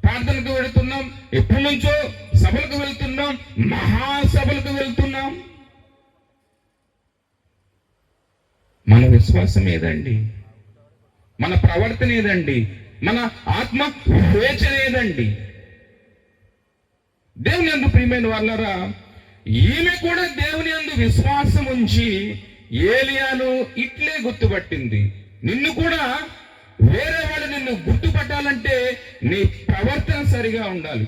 ప్రార్థనకు వెళుతున్నాం, ఎప్పటి నుంచో సభలకు వెళ్తున్నాం, మహాసభలకు వెళ్తున్నాం. మన విశ్వాసం ఏదండి? మన ప్రవర్తన ఏదండి? మన ఆత్మ వివేచన ఏదండి? దేవుని యందు ప్రియమైన వాళ్ళరా, ఈమె కూడా దేవుని యందు విశ్వాసం ఉంచి ఏలియాను ఇట్లే గుర్తుపట్టింది. నిన్ను కూడా వేరే వాళ్ళు నిన్ను గుర్తుపట్టాలంటే నీ ప్రవర్తన సరిగా ఉండాలి.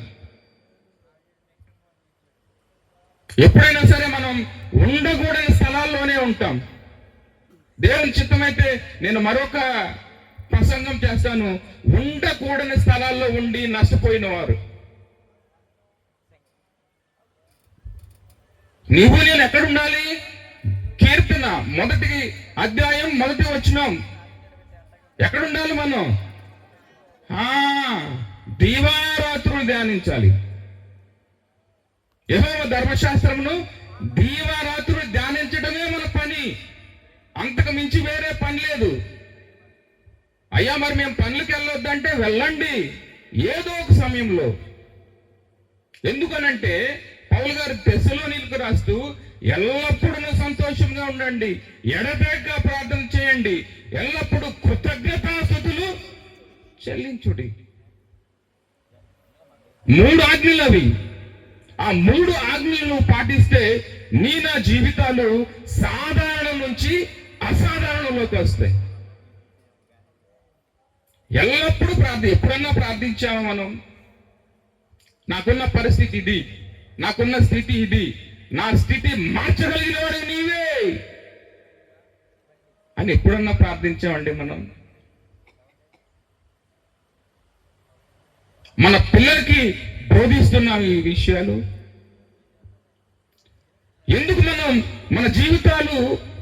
ఎప్పుడైనా సరే మనం ఉండకూడని స్థలాల్లోనే ఉంటాం. దేవుని చిత్తమైతే నేను మరొక ప్రసంగం చేస్తాను, ఉండకూడని స్థలాల్లో ఉండి నష్టపోయిన వారు. నీవు నేను ఎక్కడుండాలి? కీర్తన 1వ అధ్యాయం 1వ వచనం. ఎక్కడుండాలి మనం? దీవారాత్రులు ధ్యానించాలి. యెహోవా ధర్మశాస్త్రమును దీవారాత్రులు ధ్యానించడమే మన పని. అంతకు మించి వేరే పని లేదు. అయ్యా మరి మేము పనులకు వెళ్ళొద్దంటే వెళ్ళండి ఏదో ఒక సమయంలో. ఎందుకనంటే పౌలు గారు తెస్సలోనీయులకు రాస్తూ ఎల్లప్పుడూ సంతోషంగా ఉండండి, ఎడతెగక ప్రార్థన చేయండి, ఎల్లప్పుడూ కృతజ్ఞతాస్తుతులు చెల్లించుడి. 3 ఆజ్ఞలు అవి. ఆ 3 ఆజ్ఞలను పాటిస్తే నా జీవితాలు సాధారణం నుంచి అసాధారణంలోకి వస్తాయి. ఎల్లప్పుడూ ఎప్పుడన్నా ప్రార్థించామా మనం? నాకున్న పరిస్థితి ఇది, నాకున్న స్థితి ఇది, నా స్థితి మార్చగలిగిన వాడు నీవే అని ఎప్పుడన్నా ప్రార్థించామండి మనం? మన పిల్లలకి బోధిస్తున్నాం ఈ విషయాలు. ఎందుకు మన జీవితాలు,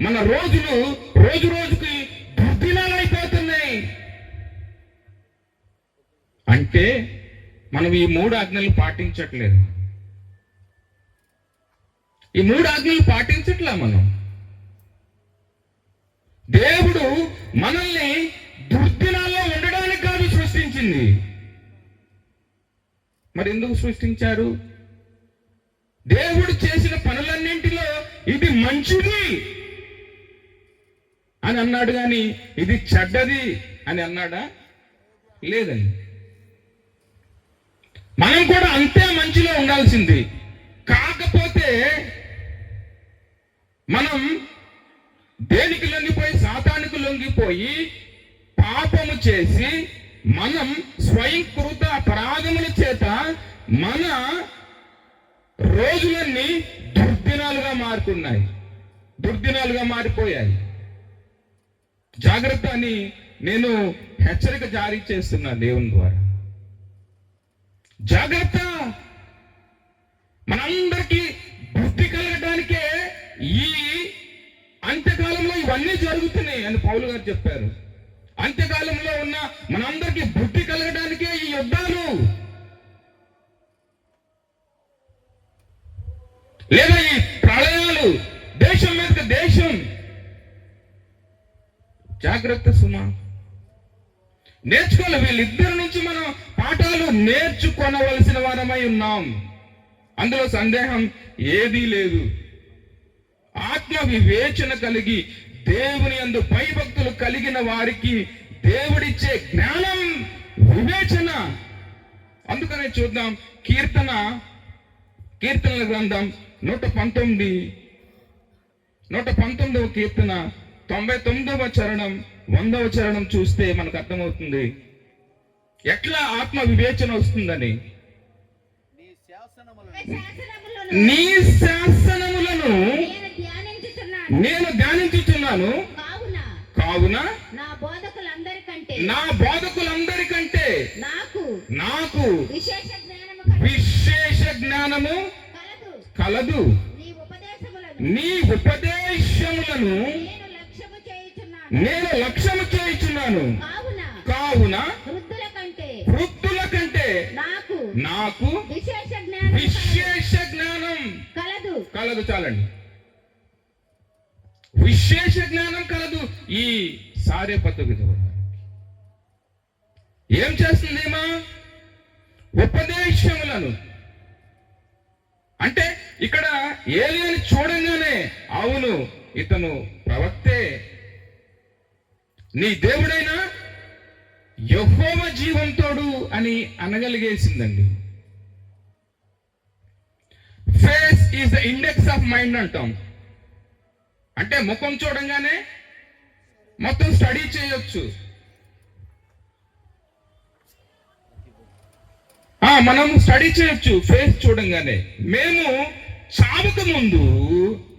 మన రోజులు రోజు రోజుకి దుర్దినాలు అయిపోతున్నాయి అంటే మనం ఈ 3 ఆజ్ఞలు పాటించట్లేదు. ఈ 3 ఆజ్ఞలు పాటించట్లా మనం. దేవుడు మనల్ని దుర్దినాల్లో ఉండడానికి కాదు సృష్టించింది. మరి ఎందుకు సృష్టించారు? దేవుడు చేసిన పనులన్నింటిలో ఇది మంచిది అని అన్నాడు, కానీ ఇది చెడ్డది అని అన్నాడా? లేదండి. మనం కూడా అంతే మంచిలో ఉండాల్సింది. కాకపోతే మనం దేనికి లొంగిపోయి? సాతానికి లొంగిపోయి పాపము చేసి మనం స్వయంకృత అపరాధముల చేత మన రోజులన్నీ దుర్దినాలుగా మారుతున్నాయి, దుర్దినాలుగా మారిపోయాయి. జాగ్రత్త అని నేను హెచ్చరిక జారీ చేస్తున్నా దేవుని ద్వారా. జాగ్రత్త. మనందరికీ బుద్ధి కలగడానికే ఈ అంత్యకాలంలో ఇవన్నీ జరుగుతున్నాయి అని పౌలు గారు చెప్పారు. అంత్యకాలంలో ఉన్న మనందరికీ బుద్ధి కలగడానికే ఈ యుద్ధాలు, లేదా ఈ ప్రళయాలు, దేశం మీద దేశం. జాగ్రత్త సుమా. నేర్చుకోవాలి. వీళ్ళిద్దరి నుంచి మనం పాఠాలు నేర్చుకొనవలసిన వారమై ఉన్నాం. అందులో సందేహం ఏదీ లేదు. ఆత్మ వివేచన కలిగి దేవుని యందు భయభక్తులు కలిగిన వారికి దేవుడిచ్చే జ్ఞానం, వివేచన. అందుకనే చూద్దాం కీర్తనల గ్రంథం 119వ కీర్తన 99వ చరణం 100వ చరణం చూస్తే మనకు అర్థమవుతుంది ఎట్లా ఆత్మ వివేచన వస్తుందని. నీ శాసనములను నేను ధ్యానించుచున్నాను, కావున నా బోధకులందరికంటే నాకు విశేష జ్ఞానము కలదు. నీ ఉపదేశములను నేను లక్ష్యము చేయుచున్నాను, కావున వృద్ధుల కంటే నాకు విశేష జ్ఞానం కలదు. చాలండి. విశేష జ్ఞానం కలదు. ఈ సారేపత్తు విధవ ఏం చేస్తుందేమా? ఉపదేశములను. అంటే ఇక్కడ ఏలియాని చూడంగానే అవును ఇతను ప్రవక్తే, నీ దేవుడైనా యెహోవా జీవంతోడు అని అనగలిగేసిందండి. Face is the index of mind అంటాం. అంటే ముఖం చూడంగానే మొత్తం స్టడీ చేయొచ్చు. మనం స్టడీ చేయొచ్చు ఫేస్ చూడంగానే. మేము చావక ముందు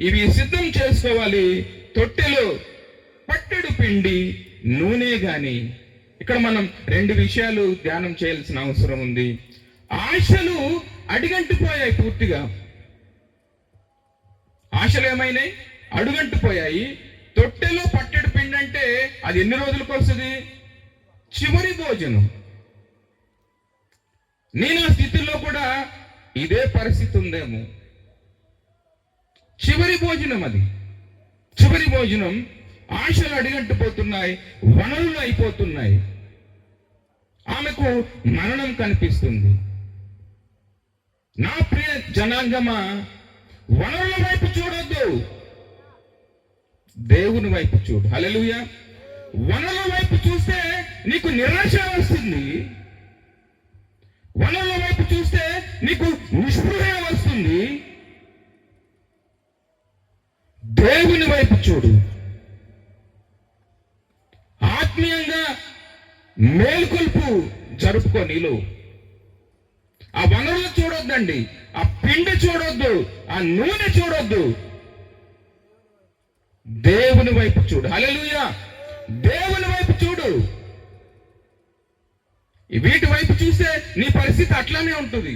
ఇవి సిద్ధం చేసుకోవాలి. తొట్టెలో పట్టెడు పిండి, నూనె గాని. ఇక్కడ మనం 2 విషయాలు ధ్యానం చేయాల్సిన అవసరం ఉంది. ఆశలు అడిగంటిపోయాయి పూర్తిగా. ఆశలు ఏమైనాయి? అడుగంటిపోయాయి. తొట్టెలో పట్టెడు పిండి అంటే అది ఎన్ని రోజులకు వస్తుంది? చివరి భోజనం. నేను ఆ స్థితిలో కూడా ఇదే పరిస్థితి ఉందేమో. చివరి భోజనం అది. చివరి భోజనం. ఆశలు అడిగంటిపోతున్నాయి, వనరులు అయిపోతున్నాయి. ఆమెకు మరణం కనిపిస్తుంది. నా ప్రియ జనాంగమా, వనరుల వైపు చూడొద్దు, దేవుని వైపు చూడు. హల్లెలూయా. వనరుల వైపు చూస్తే నీకు నిరాశ వస్తుంది. వనరుల వైపు చూస్తే నీకు నిస్పృహ వస్తుంది. దేవుని వైపు చూడు. ఆత్మీయంగా మేల్కొల్పు జరుపుకో. నీలో ఆ వనరులు చూడొద్దండి, ఆ పిండి చూడొద్దు, ఆ నూనె చూడొద్దు, దేవుని వైపు చూడు. హల్లెలూయా. దేవుని వైపు చూడు. వీటి వైపు చూస్తే నీ పరిస్థితి అట్లానే ఉంటుంది.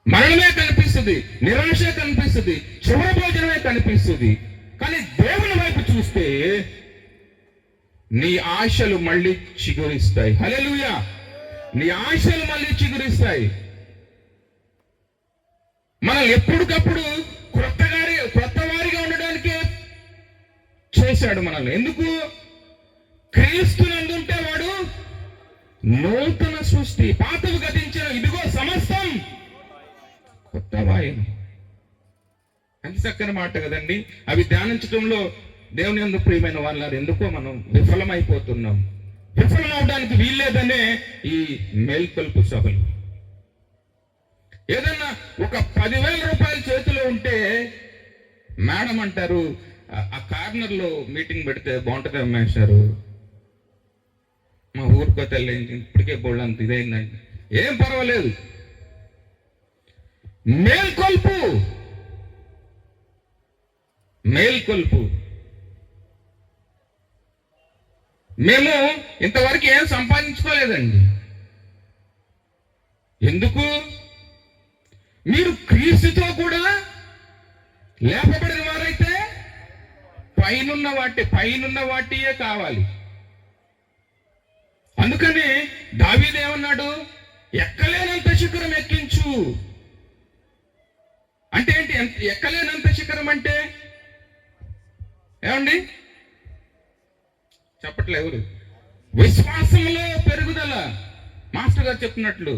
మరణమే కనిపిస్తుంది, నిరాశ కనిపిస్తుంది, చివరి భోజనమే కనిపిస్తుంది. కానీ దేవుని వైపు చూస్తే నీ ఆశలు మళ్ళీ చిగురిస్తాయి. హల్లెలూయా. నీ ఆశలు మళ్ళీ చిగురిస్తాయి. మనం ఎప్పటికప్పుడు క్రొత్త వారిగా ఉండడానికి చేశాడు మనల్ని. ఎందుకు? క్రీస్తునందుంటే వాడు నూతన సృష్టి, పాతవి గతించిన, ఇదిగో సమస్తం కొత్తవాయను. ఎంత చక్కని మాట కదండి. అవి ధ్యానించడంలో దేవుని యందు ప్రియమైన వాళ్ళారు ఎందుకో మనం విఫలమైపోతున్నాం. విఫలం అవడానికి వీల్లేదనే ఈ మేల్కొల్పు సభలు. ఏదన్నా ఒక 10,000 రూపాయలు చేతిలో ఉంటే మేడం అంటారు, ఆ కార్నర్లో మీటింగ్ పెడితే బాగుంటుంది అమ్మేశారు, మా ఊరికో తల్లి ఇప్పటికే బోళ్ళంత ఇదైందండి. ఏం పర్వాలేదు, మేల్కొల్పు మేల్కొల్పు. మేము ఇంతవరకు ఏం సంపాదించుకోలేదండి. ఎందుకు? మీరు క్రీస్తుతో కూడా లేపబడిన వారైతే పైనున్న వాటియే కావాలి. అందుకని దావీదు ఏమన్నాడు? ఎక్కలేనంత శిఖరం ఎక్కించు అంటే ఏంటి? ఎక్కలేనంత శిఖరం అంటే ఏమండి? చెప్పట్లే ఎవరు? విశ్వాసంలో పెరుగుదల. మాస్టర్ గారు చెప్పినట్లు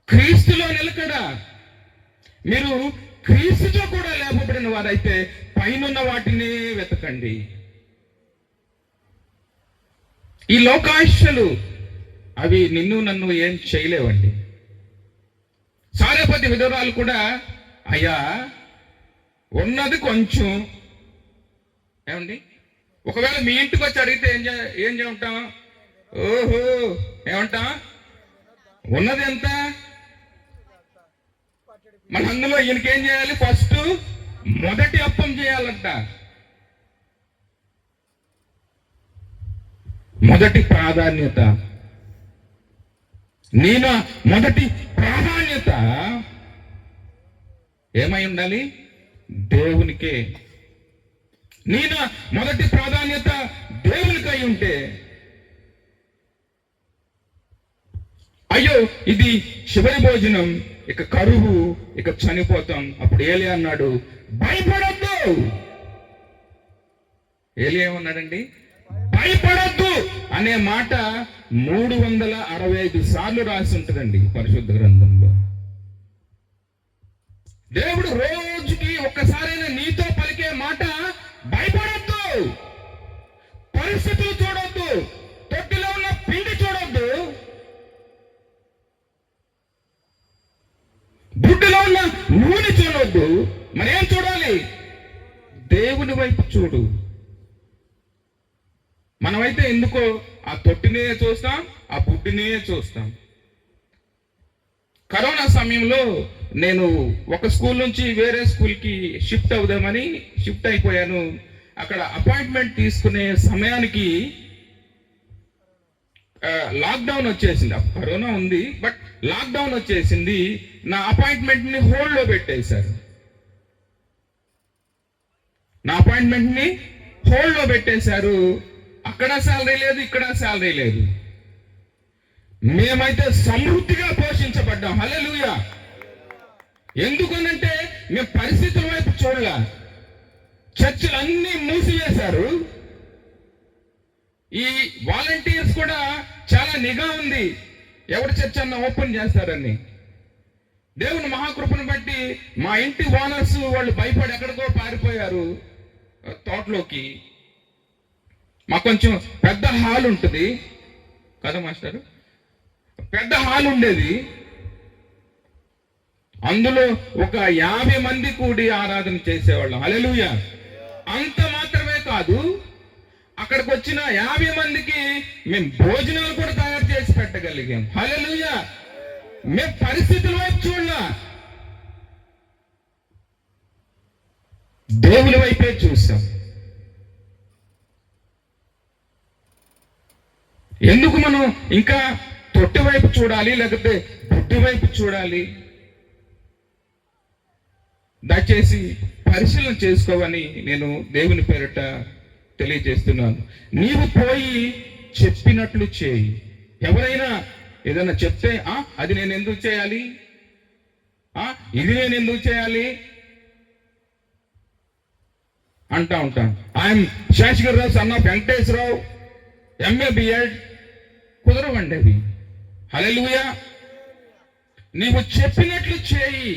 క్రీస్తులో నిలకడ. మీరు క్రీస్తుతో కూడా లేపబడిన వారైతే పైనున్న వాటిని వెతకండి. ఈ లోకాశలు అవి నిన్ను నన్ను ఏం చేయలేవండి. సారేపతి విధవరాలు కూడా, అయ్యా ఉన్నది కొంచెం. ఏమండి? ఒకవేళ మీ ఇంటికి వచ్చి అడిగితే ఏం చేయమంటాం? ఓహో ఏమంటాం? ఉన్నది ఎంత? మన అందులో ఈయనకేం చేయాలి? ఫస్ట్ మొదటి అప్పం చేయాలంట. మొదటి ప్రాధాన్యత. నేను మొదటి ప్రాధాన్యత ఏమై ఉండాలి? దేవునికే. నేను మొదటి ప్రాధాన్యత దేవునికై ఉంటే, అయ్యో ఇది చివరి భోజనం, ఇక కరువు, ఇక చనిపోతాం. అప్పుడు ఏలియా అన్నాడు, భయపడొద్దు. ఏలియా ఏమన్నాడండి? భయపడొద్దు అనే మాట 365 సార్లు రాసి ఉంటుందండి పరిశుద్ధ గ్రంథంలో. దేవుడు రోజుకి ఒక్కసారైనా నీతో పలికే మాట భయపడొద్దు. పరిస్థితులు చూడొద్దు, తొట్టిలో ఉన్న పిండి చూడొద్దు, బుడ్డిలో ఉన్న నూనె చూడొద్దు. మరేం చూడాలి? దేవుని వైపు చూడు. మనమైతే ఎందుకో ఆ తొట్టినే చూస్తాం, ఆ బుడ్డినే చూస్తాం. కరోనా సమయంలో నేను ఒక స్కూల్ నుంచి వేరే స్కూల్కి షిఫ్ట్ అవుదామని షిఫ్ట్ అయిపోయాను. అక్కడ అపాయింట్మెంట్ తీసుకునే సమయానికి లాక్డౌన్ వచ్చేసింది. కరోనా ఉంది, బట్ లాక్డౌన్ వచ్చేసింది. నా అపాయింట్మెంట్ని హోల్డ్లో పెట్టేశారు. అక్కడ శాలరీ లేదు, ఇక్కడ శాలరీ లేదు. మేమైతే సమృద్ధిగా పోషించబడ్డాం. హల్లెలూయా. ఎందుకనంటే మేము పరిస్థితుల వైపు చూడలే. చర్చిలు అన్ని మూసివేశారు. ఈ వాలంటీర్స్ కూడా చాలా నిఘా ఉంది, ఎవరి చర్చ్ అన్న ఓపెన్ చేస్తారని. దేవుని మహాకృపను బట్టి మా ఇంటి ఓనర్స్ వాళ్ళు భయపడి ఎక్కడికో పారిపోయారు తోటలోకి. మాకు కొంచెం పెద్ద హాల్ ఉంటుంది కదా మాస్టర్, పెద్ద హాల్ ఉండేది. అందులో ఒక 50 మంది కూడి ఆరాధన చేసేవాళ్ళం. హల్లెలూయా. అంత మాత్రమే కాదు, అక్కడికి వచ్చిన 50 మందికి మేము భోజనాలు కూడా తయారు చేసి పెట్టగలిగాం. హల్లెలూయా. మేము పరిస్థితుల వైపు చూడలా, దేవుని వైపే చూసాం. ఎందుకు మనం ఇంకా తొట్టి వైపు చూడాలి, లేకపోతే బుడ్డి వైపు చూడాలి? దయచేసి పరిశీలన చేసుకోవని నేను దేవుని పేరిట తెలియజేస్తున్నాను. నీవు పోయి చెప్పినట్లు చేయి. ఎవరైనా ఏదైనా చెప్తే అది నేను ఎందుకు చేయాలి, ఇది నేను ఎందుకు చేయాలి అంటా ఉంటాను. I'm Seshagirirao, son of Venkateswararao, MA B.Ed. కుదరవండి అవి. హల్లెలూయా. నీవు చెప్పినట్లు చేయి.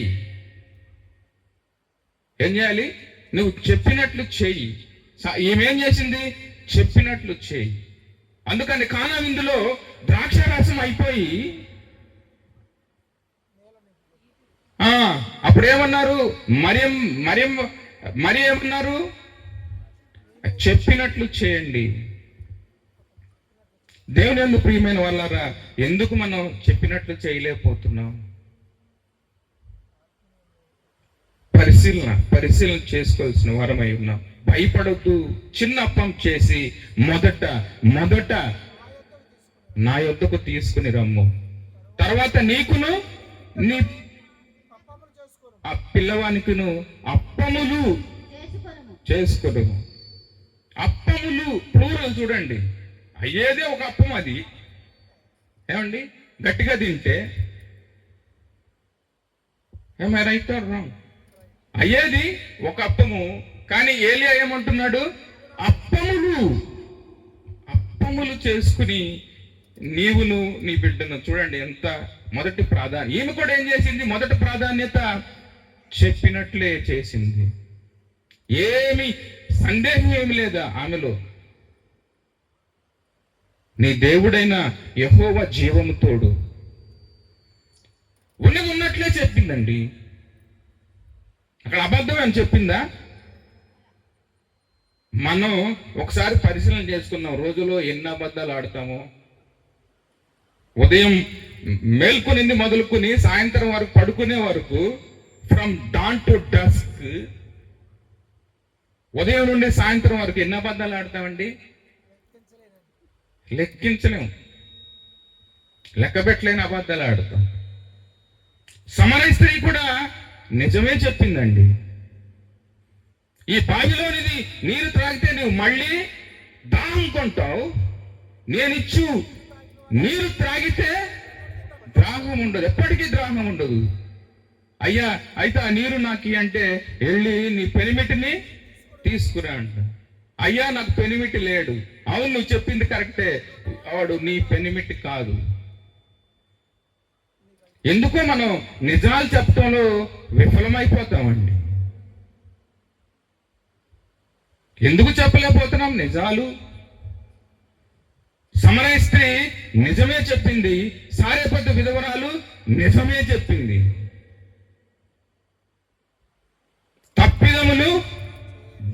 ఏం చేయాలి? నువ్వు చెప్పినట్లు చేయి. ఏమేం చేసింది? చెప్పినట్లు చేయి. అందుకని కానా విందులో ద్రాక్షారసం అయిపోయి అప్పుడేమన్నారు? మరియం మరి ఏమన్నారు? చెప్పినట్లు చేయండి. దేవుని యందు ప్రియమైన వాళ్ళారా, ఎందుకు మనం చెప్పినట్లు చేయలేకపోతున్నాం? పరిశీలన చేసుకోవాల్సిన వారమై ఉన్నాం. భయపడొద్దు. చిన్న అప్పం చేసి మొదట నా యొద్దకు తీసుకుని రమ్ము, తర్వాత నీకును నీ ఆ పిల్లవానికిను అప్పములు చేసుకును. అప్పములు ప్లూరల్ చూడండి. అయ్యేదే ఒక అప్పం. అది ఏమండి? గట్టిగా తింటే రైట్ ఆర్ రాంగ్? అయ్యేది ఒక అప్పము, కానీ ఏలియా ఏమంటున్నాడు? అప్పములు చేసుకుని నీవును నీ బిడ్డను. చూడండి ఎంత మొదటి ప్రాధాన్యత. ఈమె కూడా ఏం చేసింది? మొదటి ప్రాధాన్యత చెప్పినట్లే చేసింది. ఏమి సందేహం ఏమి లేదా ఆమెలో. నీ దేవుడైన యెహోవా జీవము తోడు. ఉన్నది ఉన్నట్లే చెప్పిందండి. అక్కడ అబద్ధం అని చెప్పిందా? మనం ఒకసారి పరిశీలన చేసుకున్నాం. రోజులో ఎన్ని అబద్ధాలు ఆడతామో. ఉదయం మేల్కొనింది మొదలుకొని సాయంత్రం వరకు పడుకునే వరకు, ఫ్రమ్ డాన్ టు డస్క్, ఉదయం నుండి సాయంత్రం వరకు ఎన్ని అబద్ధాలు ఆడతామండి? లెక్కించలేము. లెక్కబెట్టలేని అబద్ధాలు ఆడతాం. సమరయ స్త్రీ కూడా నిజమే చెప్పిందండి. ఈ బావిలోనిది నీరు త్రాగితే నువ్వు మళ్ళీ దాహం కొంటావు, నేనిచ్చు నీరు త్రాగితే దాహం ఉండదు, ఎప్పటికీ దాహం ఉండదు. అయ్యా అయితే ఆ నీరు నాకు అంటే వెళ్ళి నీ పెనిమిటిని తీసుకురా అంట. అయ్యా నాకు పెనిమిటి లేడు. అవును, నువ్వు చెప్పింది కరెక్టే, వాడు నీ పెనిమిటి కాదు. ఎందుకో మనం నిజాలు చెప్పడంలో విఫలమైపోతామండి. ఎందుకు చెప్పలేకపోతున్నాం నిజాలు? సమరయ స్త్రీ నిజమే చెప్పింది, సారెపతు విధవరాలు నిజమే చెప్పింది. తప్పిదములు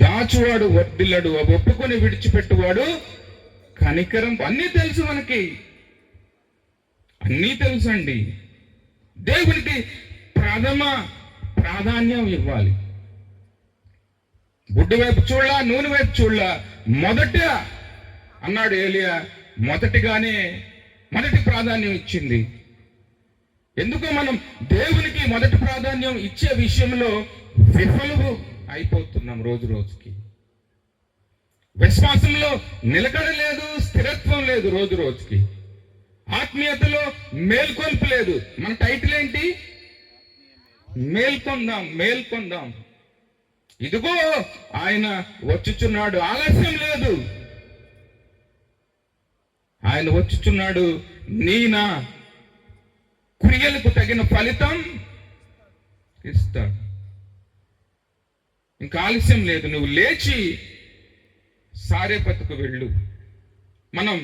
దాచువాడు వర్ధిల్లడు, ఒప్పుకొని విడిచిపెట్టువాడు కనికరం. అన్నీ తెలుసు మనకి, అన్నీ తెలుసు అండి. దేవునికి ప్రథమ ప్రాధాన్యం ఇవ్వాలి. గుడ్డు వైపు చూడలా, నూనె వైపు చూడలా, మొదట అన్నాడు ఏలియా. మొదటి ప్రాధాన్యం ఇచ్చింది. ఎందుకో మనం దేవునికి మొదటి ప్రాధాన్యం ఇచ్చే విషయంలో విఫలము అయిపోతున్నాం. రోజు రోజుకి విశ్వాసంలో నిలకడ లేదు, స్థిరత్వం లేదు. రోజు రోజుకి ఆత్మీయతలో మేల్కొల్పు లేదు. మన టైటిల్ ఏంటి? మేల్కొందాం. ఇదిగో ఆయన వచ్చుచున్నాడు, ఆలస్యం లేదు. ఆయన వచ్చుచున్నాడు, నా క్రియలకు తగిన ఫలితం ఇస్తాడు. ఇంకా ఆలస్యం లేదు. నువ్వు లేచి సారెపతుకు వెళ్ళు. మనం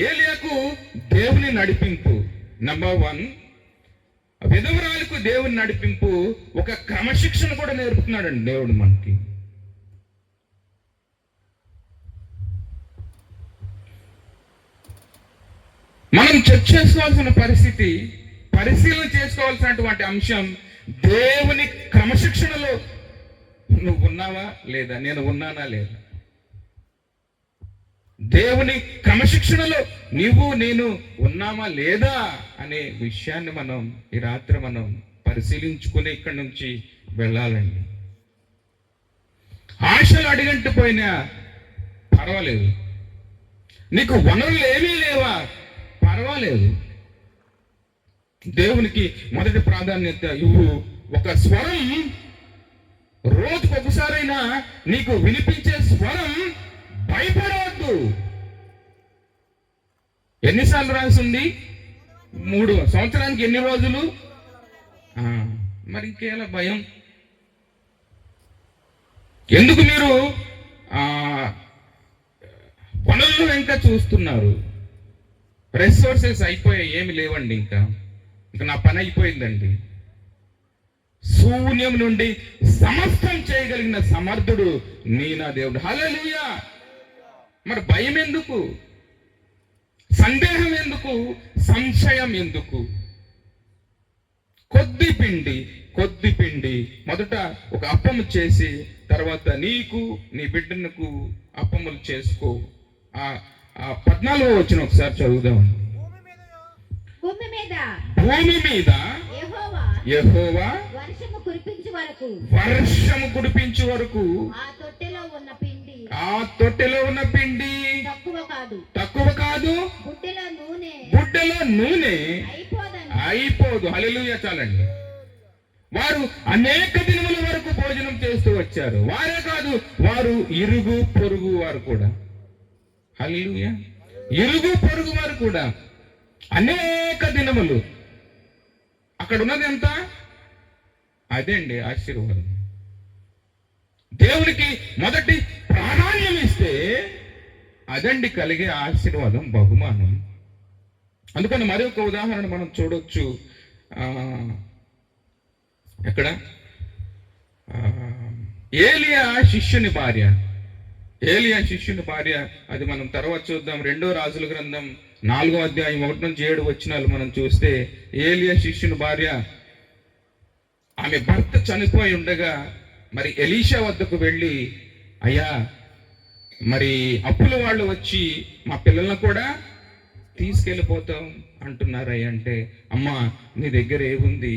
ఏలియాకు దేవుని నడిపింపు నంబర్ 1, విధవరాలకు దేవుని నడిపింపు, ఒక క్రమశిక్షణ కూడా నేర్పుతున్నాడండి దేవుడు మనకి. మనం చెక్ చేసుకోవాల్సిన పరిస్థితి, పరిశీలన చేసుకోవాల్సినటువంటి అంశం, దేవుని క్రమశిక్షణలో నువ్వు ఉన్నావా లేదా, నేను ఉన్నానా లేదా? దేవుని క్రమశిక్షణలో నేను ఉన్నామా లేదా అనే విషయాన్ని మనం ఈ రాత్రి మనం పరిశీలించుకుని ఇక్కడి నుంచి వెళ్ళాలండి. ఆశలు అడిగంటిపోయినా పర్వాలేదు, నీకు వనరులు ఏమీ లేవా పర్వాలేదు, దేవునికి మొదటి ప్రాధాన్యత ఇవ్వు. ఒక స్వరం రోజుకు ఒకసారైనా నీకు వినిపించే స్వరం, భయపడవద్దు. ఎన్నిసార్లు రాసింది? 3. సంవత్సరానికి ఎన్ని రోజులు? మరి ఇంకేలా భయం? ఎందుకు మీరు వనరులు ఇంకా చూస్తున్నారు? రిసోర్సెస్ అయిపోయాయి, ఏమి లేవండి. ఇంకా నా పని అయిపోయిందండి. శూన్యం నుండి సమస్తం చేయగలిగిన సమర్థుడు నీ నా దేవుడు. హల్లెలూయా. మరి భయం ఎందుకు, సందేహం ఎందుకు, సంశయం ఎందుకు? కొద్ది పిండి మొదట ఒక అప్పము చేసి తర్వాత నీకు నీ బిడ్డలకు అప్పములు చేసుకో. ఆ 14వ వచనం ఒకసారి చదువుదాం. భూమి మీద యెహోవా వర్షము కురిపించు వరకు ఆ తొట్టెలో ఉన్న పిండి తక్కువ కాదు, బుడ్డలో నూనె అయిపోదు. హల్లెలూయా. చాలండి. వారు అనేక దినముల వరకు భోజనం చేస్తూ వచ్చారు. వారే కాదు, వారు ఇరుగు పొరుగు వారు కూడా. హల్లెలూయా. ఇరుగు పొరుగు వారు కూడా అనేక దినములు. అక్కడ ఉన్నది ఎంత? అదండి ఆశీర్వాదం. దేవునికి మొదటి ప్రాధాన్యం ఇస్తే అదండి కలిగే ఆశీర్వాదం, బహుమానం. అందుకని మరి ఒక ఉదాహరణ మనం చూడొచ్చు. ఎక్కడ? ఏలియా శిష్యుని భార్య. అది మనం తర్వాత చూద్దాం. 2వ రాజుల గ్రంథం 4వ అధ్యాయం 1-7 వచనాలు మనం చూస్తే, ఏలియా శిష్యుని భార్య ఆమె భర్త చనిపోయి ఉండగా మరి ఎలీషా వద్దకు వెళ్ళి, అయ్యా మరి అప్పుల వాళ్ళు వచ్చి మా పిల్లలను కూడా తీసుకెళ్ళిపోతాం అంటున్నారయ్య అంటే, అమ్మా నీ దగ్గర ఏముంది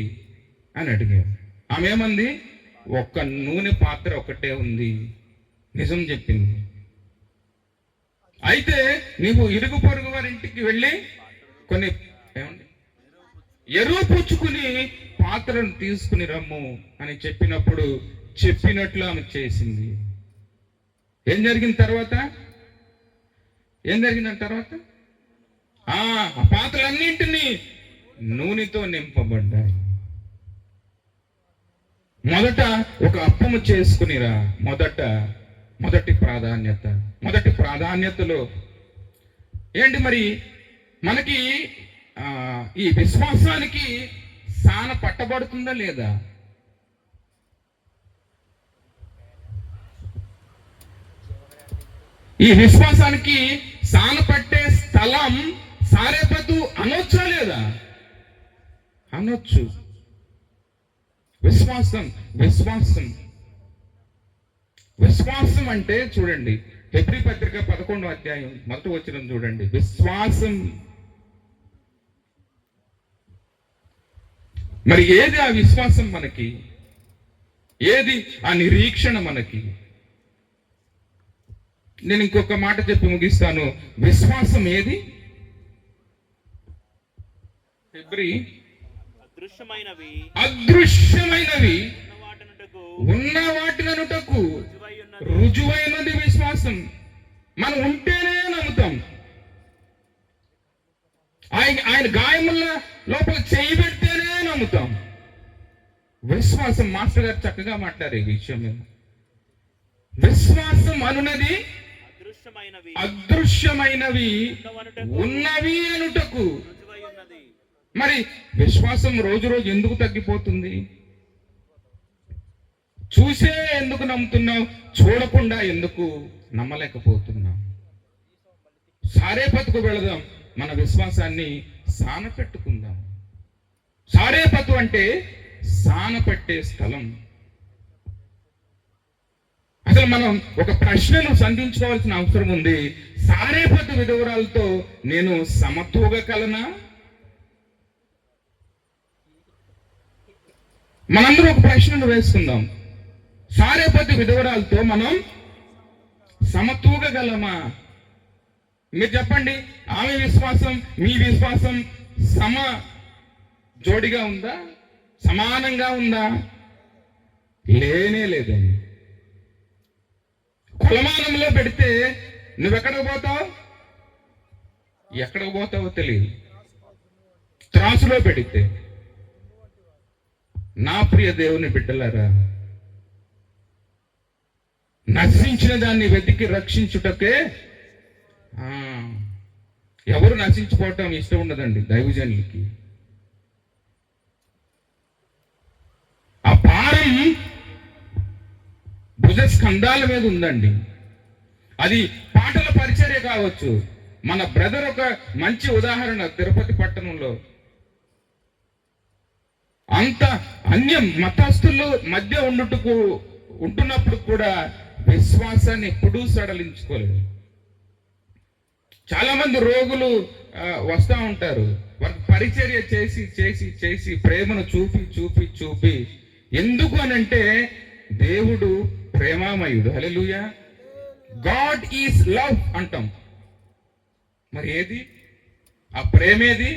అని అడిగారు. ఆమె ఏమంది? ఒక్క నూనె పాత్ర ఒకటే ఉంది. నిజం చెప్పింది. అయితే నీవు ఇరుగు పొరుగు వారింటికి వెళ్ళి కొన్ని ఎరువు పుచ్చుకుని పాత్రను తీసుకుని రమ్ము అని చెప్పినప్పుడు చెప్పినట్లు ఆమె చేసింది. ఏం జరిగిన తర్వాత ఆ పాత్రలన్నింటినీ నూనెతో నింపబడ్డాయి. మొదట ఒక అప్పము చేసుకునిరా. మొదటి ప్రాధాన్యతలో ఏంటి మరి? మనకి ఈ విశ్వాసానికి సాన పట్టబడుతుందా లేదా? ఈ విశ్వాసానికి సాన పట్టే స్థలం సారేపతు అనొచ్చా లేదా? అనొచ్చు. విశ్వాసం అంటే చూడండి, హెబ్రీ పత్రిక 11వ అధ్యాయం 1వ వచనం చూడండి. విశ్వాసం మరి ఏది ఆ విశ్వాసం మనకి? ఏది ఆ నిరీక్షణ మనకి? నేను ఇంకొక మాట చెప్పి ముగిస్తాను. విశ్వాసం ఏది? హెబ్రీ అదృశ్యమైనవి ఉన్న వాటిననుటకు రుజువైనది విశ్వాసం. మనం ఉంటేనే నమ్ముతాం. ఆయన గాయముల లోపల చేయి పెడితేనే నమ్ముతాం. విశ్వాసం. మాస్టర్ గారు చక్కగా మాట్లాడారు ఈ విషయం మీద. విశ్వాసం అనున్నది అదృశ్యమైనవి ఉన్నవి అనుటకు. మరి విశ్వాసం రోజు ఎందుకు తగ్గిపోతుంది? చూసే ఎందుకు నమ్ముతున్నాం? చూడకుండా ఎందుకు నమ్మలేకపోతున్నాం? సారేపతుకు వెళదాం, మన విశ్వాసాన్ని సాన పెట్టుకుందాం. సారేపతు అంటే సాన పెట్టే స్థలం. అసలు మనం ఒక ప్రశ్నను సంధించుకోవాల్సిన అవసరం ఉంది. సారేపతు విధవరాలతో నేను సమతూగగలనా? మనందరూ ఒక ప్రశ్నను వేసుకుందాం. సారేపతు విధవరాలతో మనం సమతూగగలమా? మీరు చెప్పండి. ఆమె విశ్వాసం మీ విశ్వాసం సమ జోడిగా ఉందా? సమానంగా ఉందా? లేనే లేదండి. కొలమానంలో పెడితే నువ్వెక్కడికి పోతావో తెలియదు. త్రాసులో పెడితే. నా ప్రియ దేవుని బిడ్డలారా, నశించిన దాన్ని వెతికి రక్షించుటకే. ఎవరు నశించిపోవటం ఇష్టం ఉండదండి దైవజనులకి. ఆ భారం భుజ స్కంధాల మీద ఉందండి. అది పాటల పరిచర్య కావచ్చు. మన బ్రదర్ ఒక మంచి ఉదాహరణ. తిరుపతి పట్టణంలో అంత అన్య మతస్థులు మధ్య ఉంటున్నప్పుడు కూడా విశ్వాసాన్ని ఎప్పుడూ సడలించుకోలేదు. చాలా మంది రోగులు వస్తూ ఉంటారు. వారికి పరిచర్య చేసి చేసి చేసి ప్రేమను చూపి చూపి చూపి, ఎందుకు అనంటే దేవుడు ప్రేమామయుడు. హల్లెలూయా. గాడ్ ఈజ్ లవ్ అంటాం. మరి ఏది ఆ ప్రేమేది?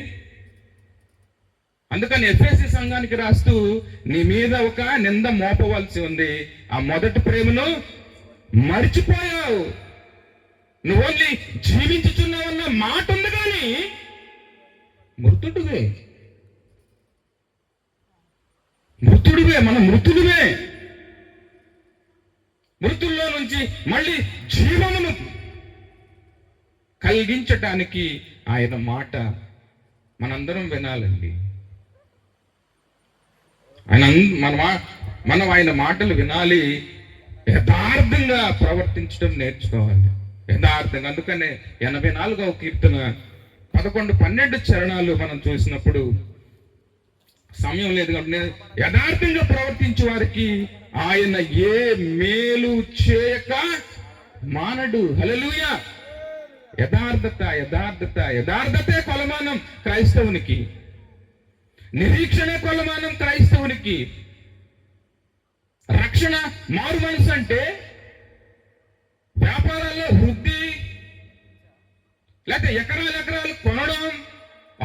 అందుకని ఎఫెసీ సంఘానికి రాస్తూ, నీ మీద ఒక నింద మోపవలసి ఉంది, ఆ మొదటి ప్రేమను మర్చిపోయావు. నువ్వు ఓన్లీ జీవించుచున్నావన్న మాట ఉంది, కానీ మృతుడువే. మనం మృతుడువే. మృతుల్లో నుంచి మళ్ళీ జీవమును కలిగించటానికి ఆయన మాట మనందరం వినాలండి. మనం ఆయన మాటలు వినాలి. యథార్థంగా ప్రవర్తించడం నేర్చుకోవాలి. యథార్థంగా. అందుకనే 84వ కీర్తన 11-12 చరణాలు మనం చూసినప్పుడు సమయం లేదు కాబట్టి, యథార్థంగా ప్రవర్తించే వారికి ఆయన ఏ మేలు చేయక మానడు. హల్లెలూయా. యథార్థతే కొలమానం క్రైస్తవునికి. నిరీక్షణే కొలమానం క్రైస్తవునికి. రక్షణ, మారు మనసు అంటే వ్యాపారాల్లో వృద్ధి, లేకపోతే ఎకరాలు కొనడం,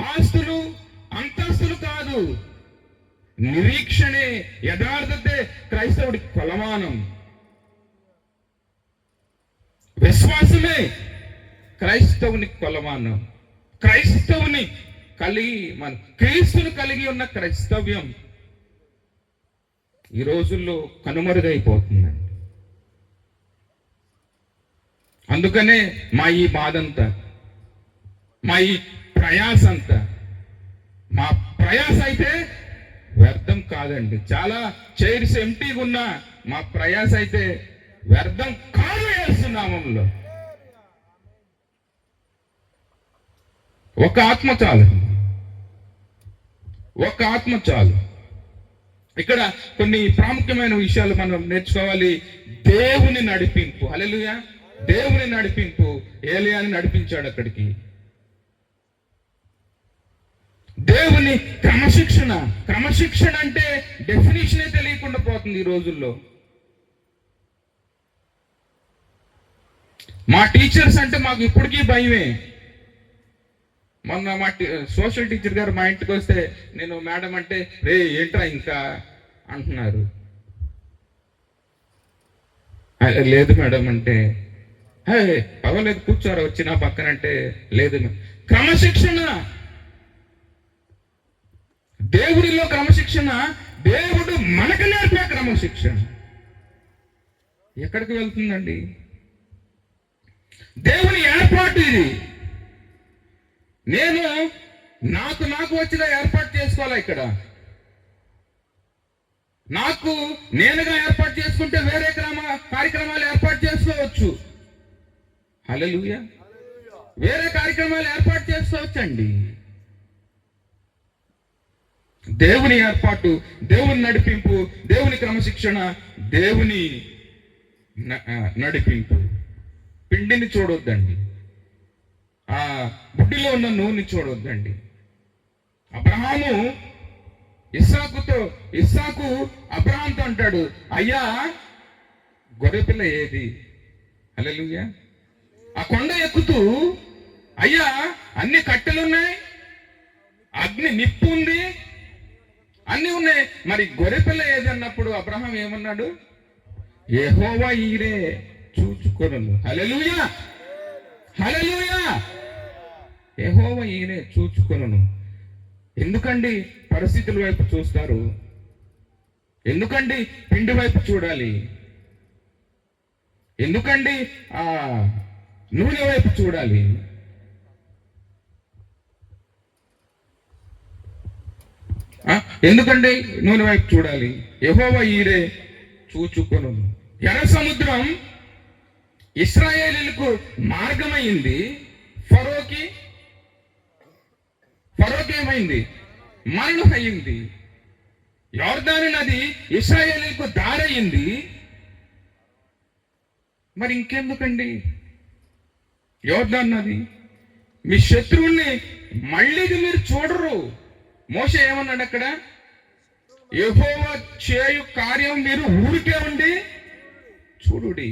ఆస్తులు అంతస్తులు కాదు. నిరీక్షణే, యథార్థతే క్రైస్తవుడికి కొలమానం. విశ్వాసమే క్రైస్తవునికి కొలమానం. క్రైస్తవుని క్రీస్తుని కలిగి ఉన్న క్రైస్తవ్యం ఈ రోజుల్లో కనుమరుగైపోతుందండి. అందుకనే మా ఈ బాధంతా, మా ఈ ప్రయాస అంతా, మా ప్రయాస అయితే వ్యర్థం కాదండి. చాలా చైర్స్ ఎంటీగా ఉన్నా మా ప్రయాస అయితే వ్యర్థం కాదు. యేసు నామములో ఒక ఆత్మ చాలు. ఇక్కడ కొన్ని ప్రాముఖ్యమైన విషయాలు మనం నేర్చుకోవాలి. దేవుని నడిపింపు. హల్లెలూయా. దేవుని నడిపింపు. ఏలియాని నడిపించాడు అక్కడికి. దేవుని క్రమశిక్షణ అంటే డెఫినేషనే తెలియకుండా పోతుంది ఈ రోజుల్లో. మా టీచర్స్ అంటే మాకు ఇప్పటికీ భయమే. మొన్న మా సోషల్ టీచర్ గారు మా ఇంటికి వస్తే, నేను మేడం అంటే, రే ఏంట్రా ఇంకా అంటున్నారు. లేదు మేడం అంటే, పర్వాలేదు కూర్చోరా వచ్చి నా పక్కన అంటే, లేదు. క్రమశిక్షణ, దేవుడిలో క్రమశిక్షణ, దేవుడు మనకు నేర్పే క్రమశిక్షణ ఎక్కడికి వెళ్తుందండి? దేవుని ఏర్పాటు ఇది. నేను నాకు వచ్చిన ఏర్పాటు చేసుకోవాలా? ఇక్కడ నాకు నేనుగా ఏర్పాటు చేసుకుంటే వేరే కార్యక్రమాలు ఏర్పాటు చేసుకోవచ్చు. హల్లెలూయా. వేరే కార్యక్రమాలు ఏర్పాటు చేసుకోవచ్చండి. దేవుని ఏర్పాటు, దేవుని నడిపింపు, దేవుని క్రమశిక్షణ, దేవుని నడిపింపు. పిండిని చూడొద్దండి, ఆ బుడ్డిలో ఉన్న నూనె చూడొద్దండి. అబ్రహాము ఇస్సాకు అబ్రహాంతో అంటాడు, అయ్యా గొర్రెపిల్ల ఏది? హల్లెలూయా. ఆ కొండ ఎక్కుతూ, అయ్యా అన్ని కట్టెలున్నాయి, అగ్ని నిప్పు ఉంది, అన్ని ఉన్నాయి, మరి గొర్రెపిల్ల ఏది అన్నప్పుడు అబ్రహాం ఏమన్నాడు? యెహోవా ఈరే చూచుకొనును. హల్లెలూయా. యెహోవా ఈయనే చూచుకొనును. ఎందుకండి పరిస్థితుల వైపు చూస్తారు? ఎందుకండి పిండి వైపు చూడాలి? ఎందుకండి ఆ నూనె వైపు చూడాలి? ఎందుకండి నూనె వైపు చూడాలి? యెహోవా ఈరే చూచుకొను. ఎర్ర సముద్రం ఇశ్రాయేలీయులకు మార్గమైంది, ఫరోకి ఏమైంది? మరణం అయింది. యోర్దాను నది ఇశ్రాయేలీయులకు దారయింది. మరి ఇంకెందుకండి యోర్దాను నది? మీ శత్రువుల్ని మళ్ళీ మీరు చూడరు. మోషే ఏమన్నాడు అక్కడ? యెహోవా చేయు కార్యం మీరు ఊరికే ఉండి చూడుడి.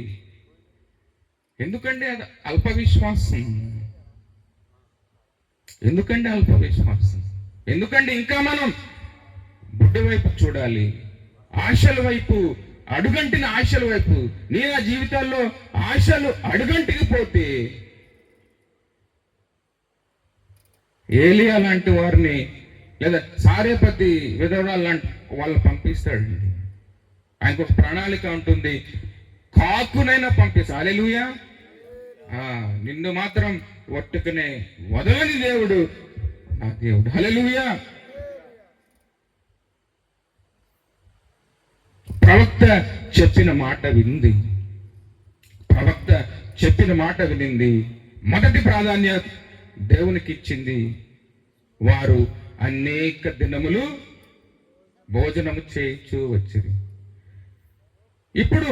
ఎందుకండి అది అల్ప విశ్వాసం? ఎందుకండి అల్ప విశ్వాసం? ఎందుకండి ఇంకా మనం బుడ్డ వైపు చూడాలి, ఆశల వైపు, అడుగంటిన ఆశల వైపు? నీ నా జీవితాల్లో ఆశలు అడుగంటికి పోతే ఏలియా లాంటి వారిని లేదా సారేపతి విధవరాలు లాంటి వాళ్ళని పంపిస్తాడండి. ఆయనకు ఒక ప్రణాళిక ఉంటుంది. కాకునైనా పంపిస్తా. హల్లెలూయా. నిన్ను మాత్రం ఒట్టుకునే వదలని దేవుడు నా దేవుడు. హల్లెలూయా. ప్రవక్త చెప్పిన మాట వింది. ప్రవక్త చెప్పిన మాట వినింది. మొదటి ప్రాధాన్యత దేవునికి ఇచ్చింది. వారు అనేక దినములు భోజనము చేయించు వచ్చింది. ఇప్పుడు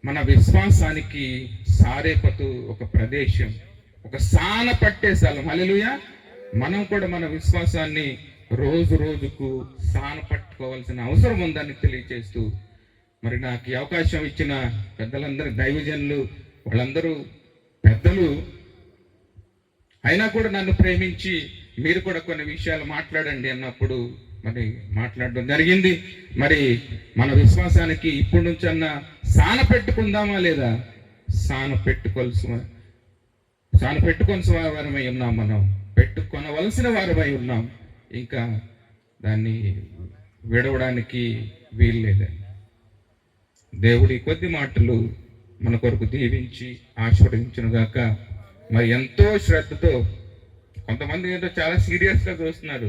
మన విశ్వాసానికి సారేపతు ఒక ప్రదేశం, ఒక సాన పట్టే స్థలం. హల్లెలూయా. మనం కూడా మన విశ్వాసాన్ని రోజు రోజుకు సాన పట్టుకోవాల్సిన అవసరం ఉందని తెలియజేస్తూ, మరి నాకు ఈ అవకాశం ఇచ్చిన పెద్దలందరూ, దైవజనులు, వాళ్ళందరూ పెద్దలు అయినా కూడా నన్ను ప్రేమించి మీరు కూడా కొన్ని విషయాలు మాట్లాడండి అన్నప్పుడు మరి మాట్లాడడం జరిగింది. మరి మన విశ్వాసానికి ఇప్పటి నుంచి అన్నా సాన పెట్టుకుందామా లేదా? సాన పెట్టుకొనవలసిన వారమై ఉన్నాం. మనం పెట్టుకొనవలసిన వారమై ఉన్నాం. ఇంకా దాన్ని విడవడానికి వీలు లేదండి. దేవుడి కొద్ది మాటలు మన కొరకు దీవించి ఆశీర్వదించును గాక. మరి ఎంతో శ్రద్ధతో, కొంతమంది ఏదో చాలా సీరియస్గా చూస్తున్నారు.